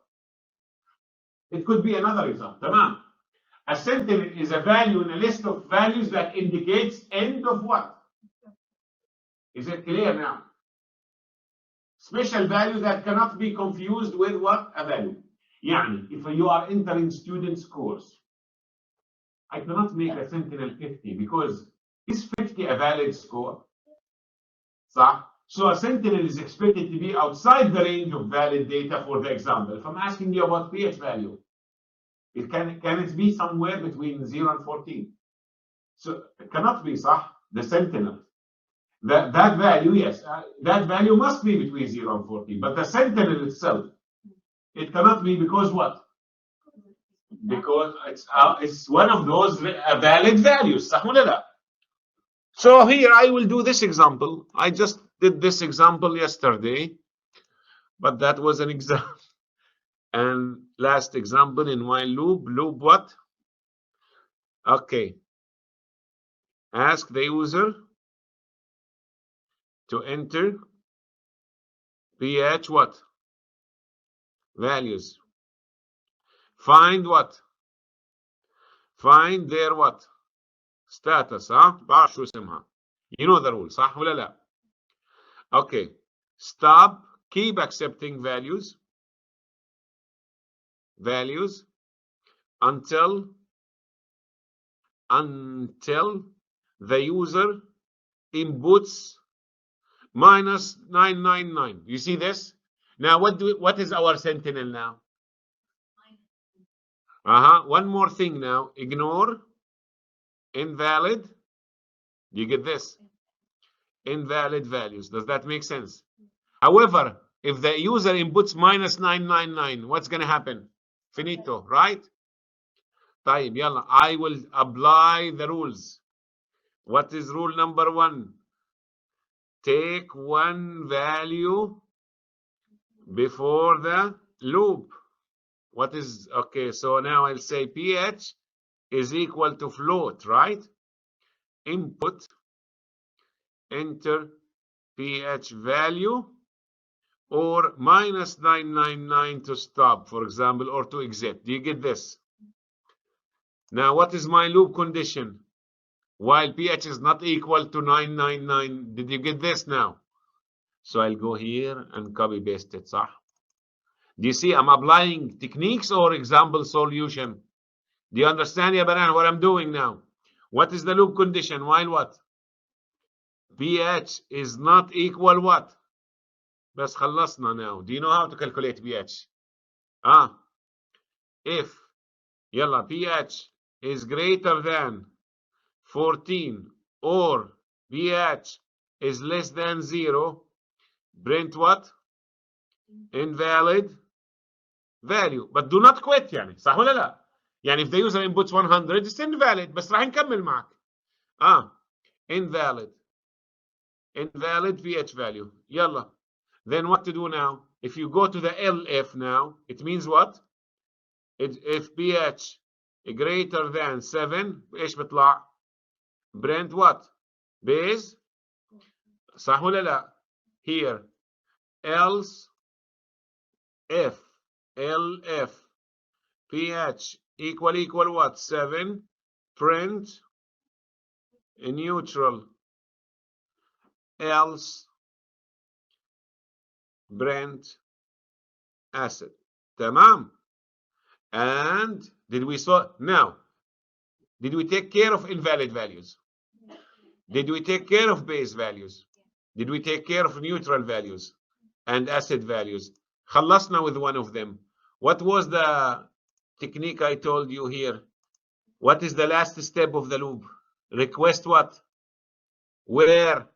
It could be another example. Tamam. A sentinel is a value in a list of values that indicates end of what? Is it clear now? Special value that cannot be confused with what? A value. Yani, if you are entering student's course, I cannot make a sentinel 50 because is 50 a valid score? So a sentinel is expected to be outside the range of valid data for the example. If I'm asking you about pH value, it can it be somewhere between 0 and 14? So it cannot be the sentinel. That value, yes, that value must be between 0 and 14. But the sentinel itself, it cannot be because what? Because it's one of those valid values. So here I will do this example. I just did this example yesterday, but that was an example. And last example in while loop what? Okay. Ask the user to enter pH what? Values. Find what? Find their what? Status, بعرف شو اسمها. You know the rule, صح ولا لا? Okay. Stop. Keep accepting values until the user inputs minus 999. You see this? Now what is our sentinel now? One more thing now. Ignore invalid. You get this? Invalid values. Does that make sense? However, if the user inputs minus 999, what's going to happen? Finito, right? طيب يلا, I will apply the rules. What is rule number 1? Take one value before the loop. What is, okay, so now I'll say pH is equal to float, right? Input, enter pH value, or minus 999 to stop, for example, or to exit. Do you get this? Now, what is my loop condition? While pH is not equal to 999, did you get this now? So I'll go here and copy paste it, صح? Do you see I'm applying techniques or example solution? Do you understand, ya banana, what I'm doing now? What is the loop condition? While what? pH is not equal what? بس خلصنا now. Do you know how to calculate pH? If يلا pH is greater than 14 or pH is less than 0, print what? Invalid value. But do not quit يعني, صح ولا لا؟ يعني if the user inputs 100 it's invalid, بس راح نكمل معك. Invalid pH value. يلا. Then what to do now? If you go to the LF now, it means what? If pH greater than 7, ايش بيطلع؟ print what? Base. صح ولا لا? Here. Else if LF pH equal what? 7, print neutral. Else print acid. تمام. And did we now, did we take care of invalid values? Did we take care of base values? Did we take care of neutral values and acid values? خلصنا with one of them. What was the technique I told you here? What is the last step of the loop? Request what? Where?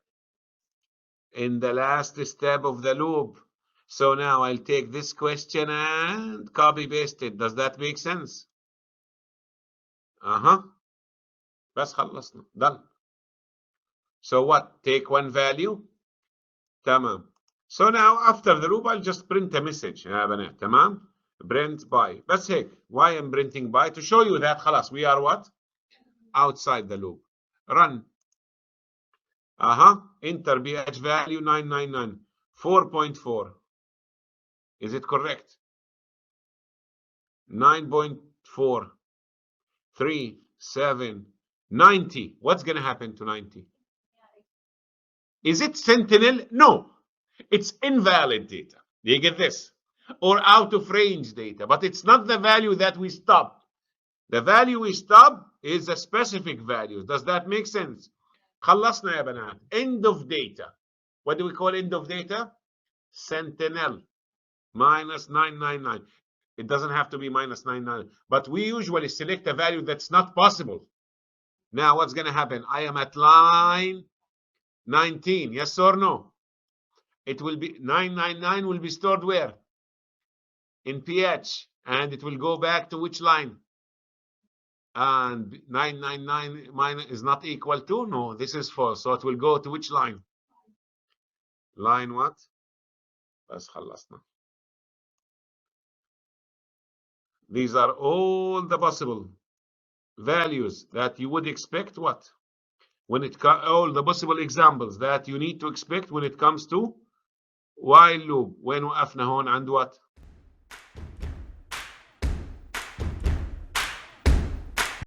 In the last step of the loop. So now I'll take this question and copy paste it. Does that make sense? بس خلصنا. Done. So what? Take one value. تمام. So now after the loop I'll just print a message يا بنات. تمام. Print by. بس هيك. Why I'm printing by? To show you that خلاص we are what? Outside the loop. Run. Enter pH value 999. 4.4. Is it correct? 9.4. 3, 7, 90. What's going to happen to 90? Is it Sentinel? No. It's invalid data. Do you get this? Or out of range data. But it's not the value that we stopped. The value we stopped is a specific value. Does that make sense? خلصنا يا بنات. End of data. What do we call end of data? Sentinel. Minus 999. It doesn't have to be minus 999. But we usually select a value that's not possible. Now what's going to happen? I am at line 19. Yes or no? It will be 999 will be stored where? In pH. And it will go back to which line? And 999 is not equal to? No, this is false. So it will go to which line? Line what? بس خلصنا. These are all the possible values that you would expect what? When it all the possible examples that you need to expect when it comes to while loop. وين وقفنا هون عند what?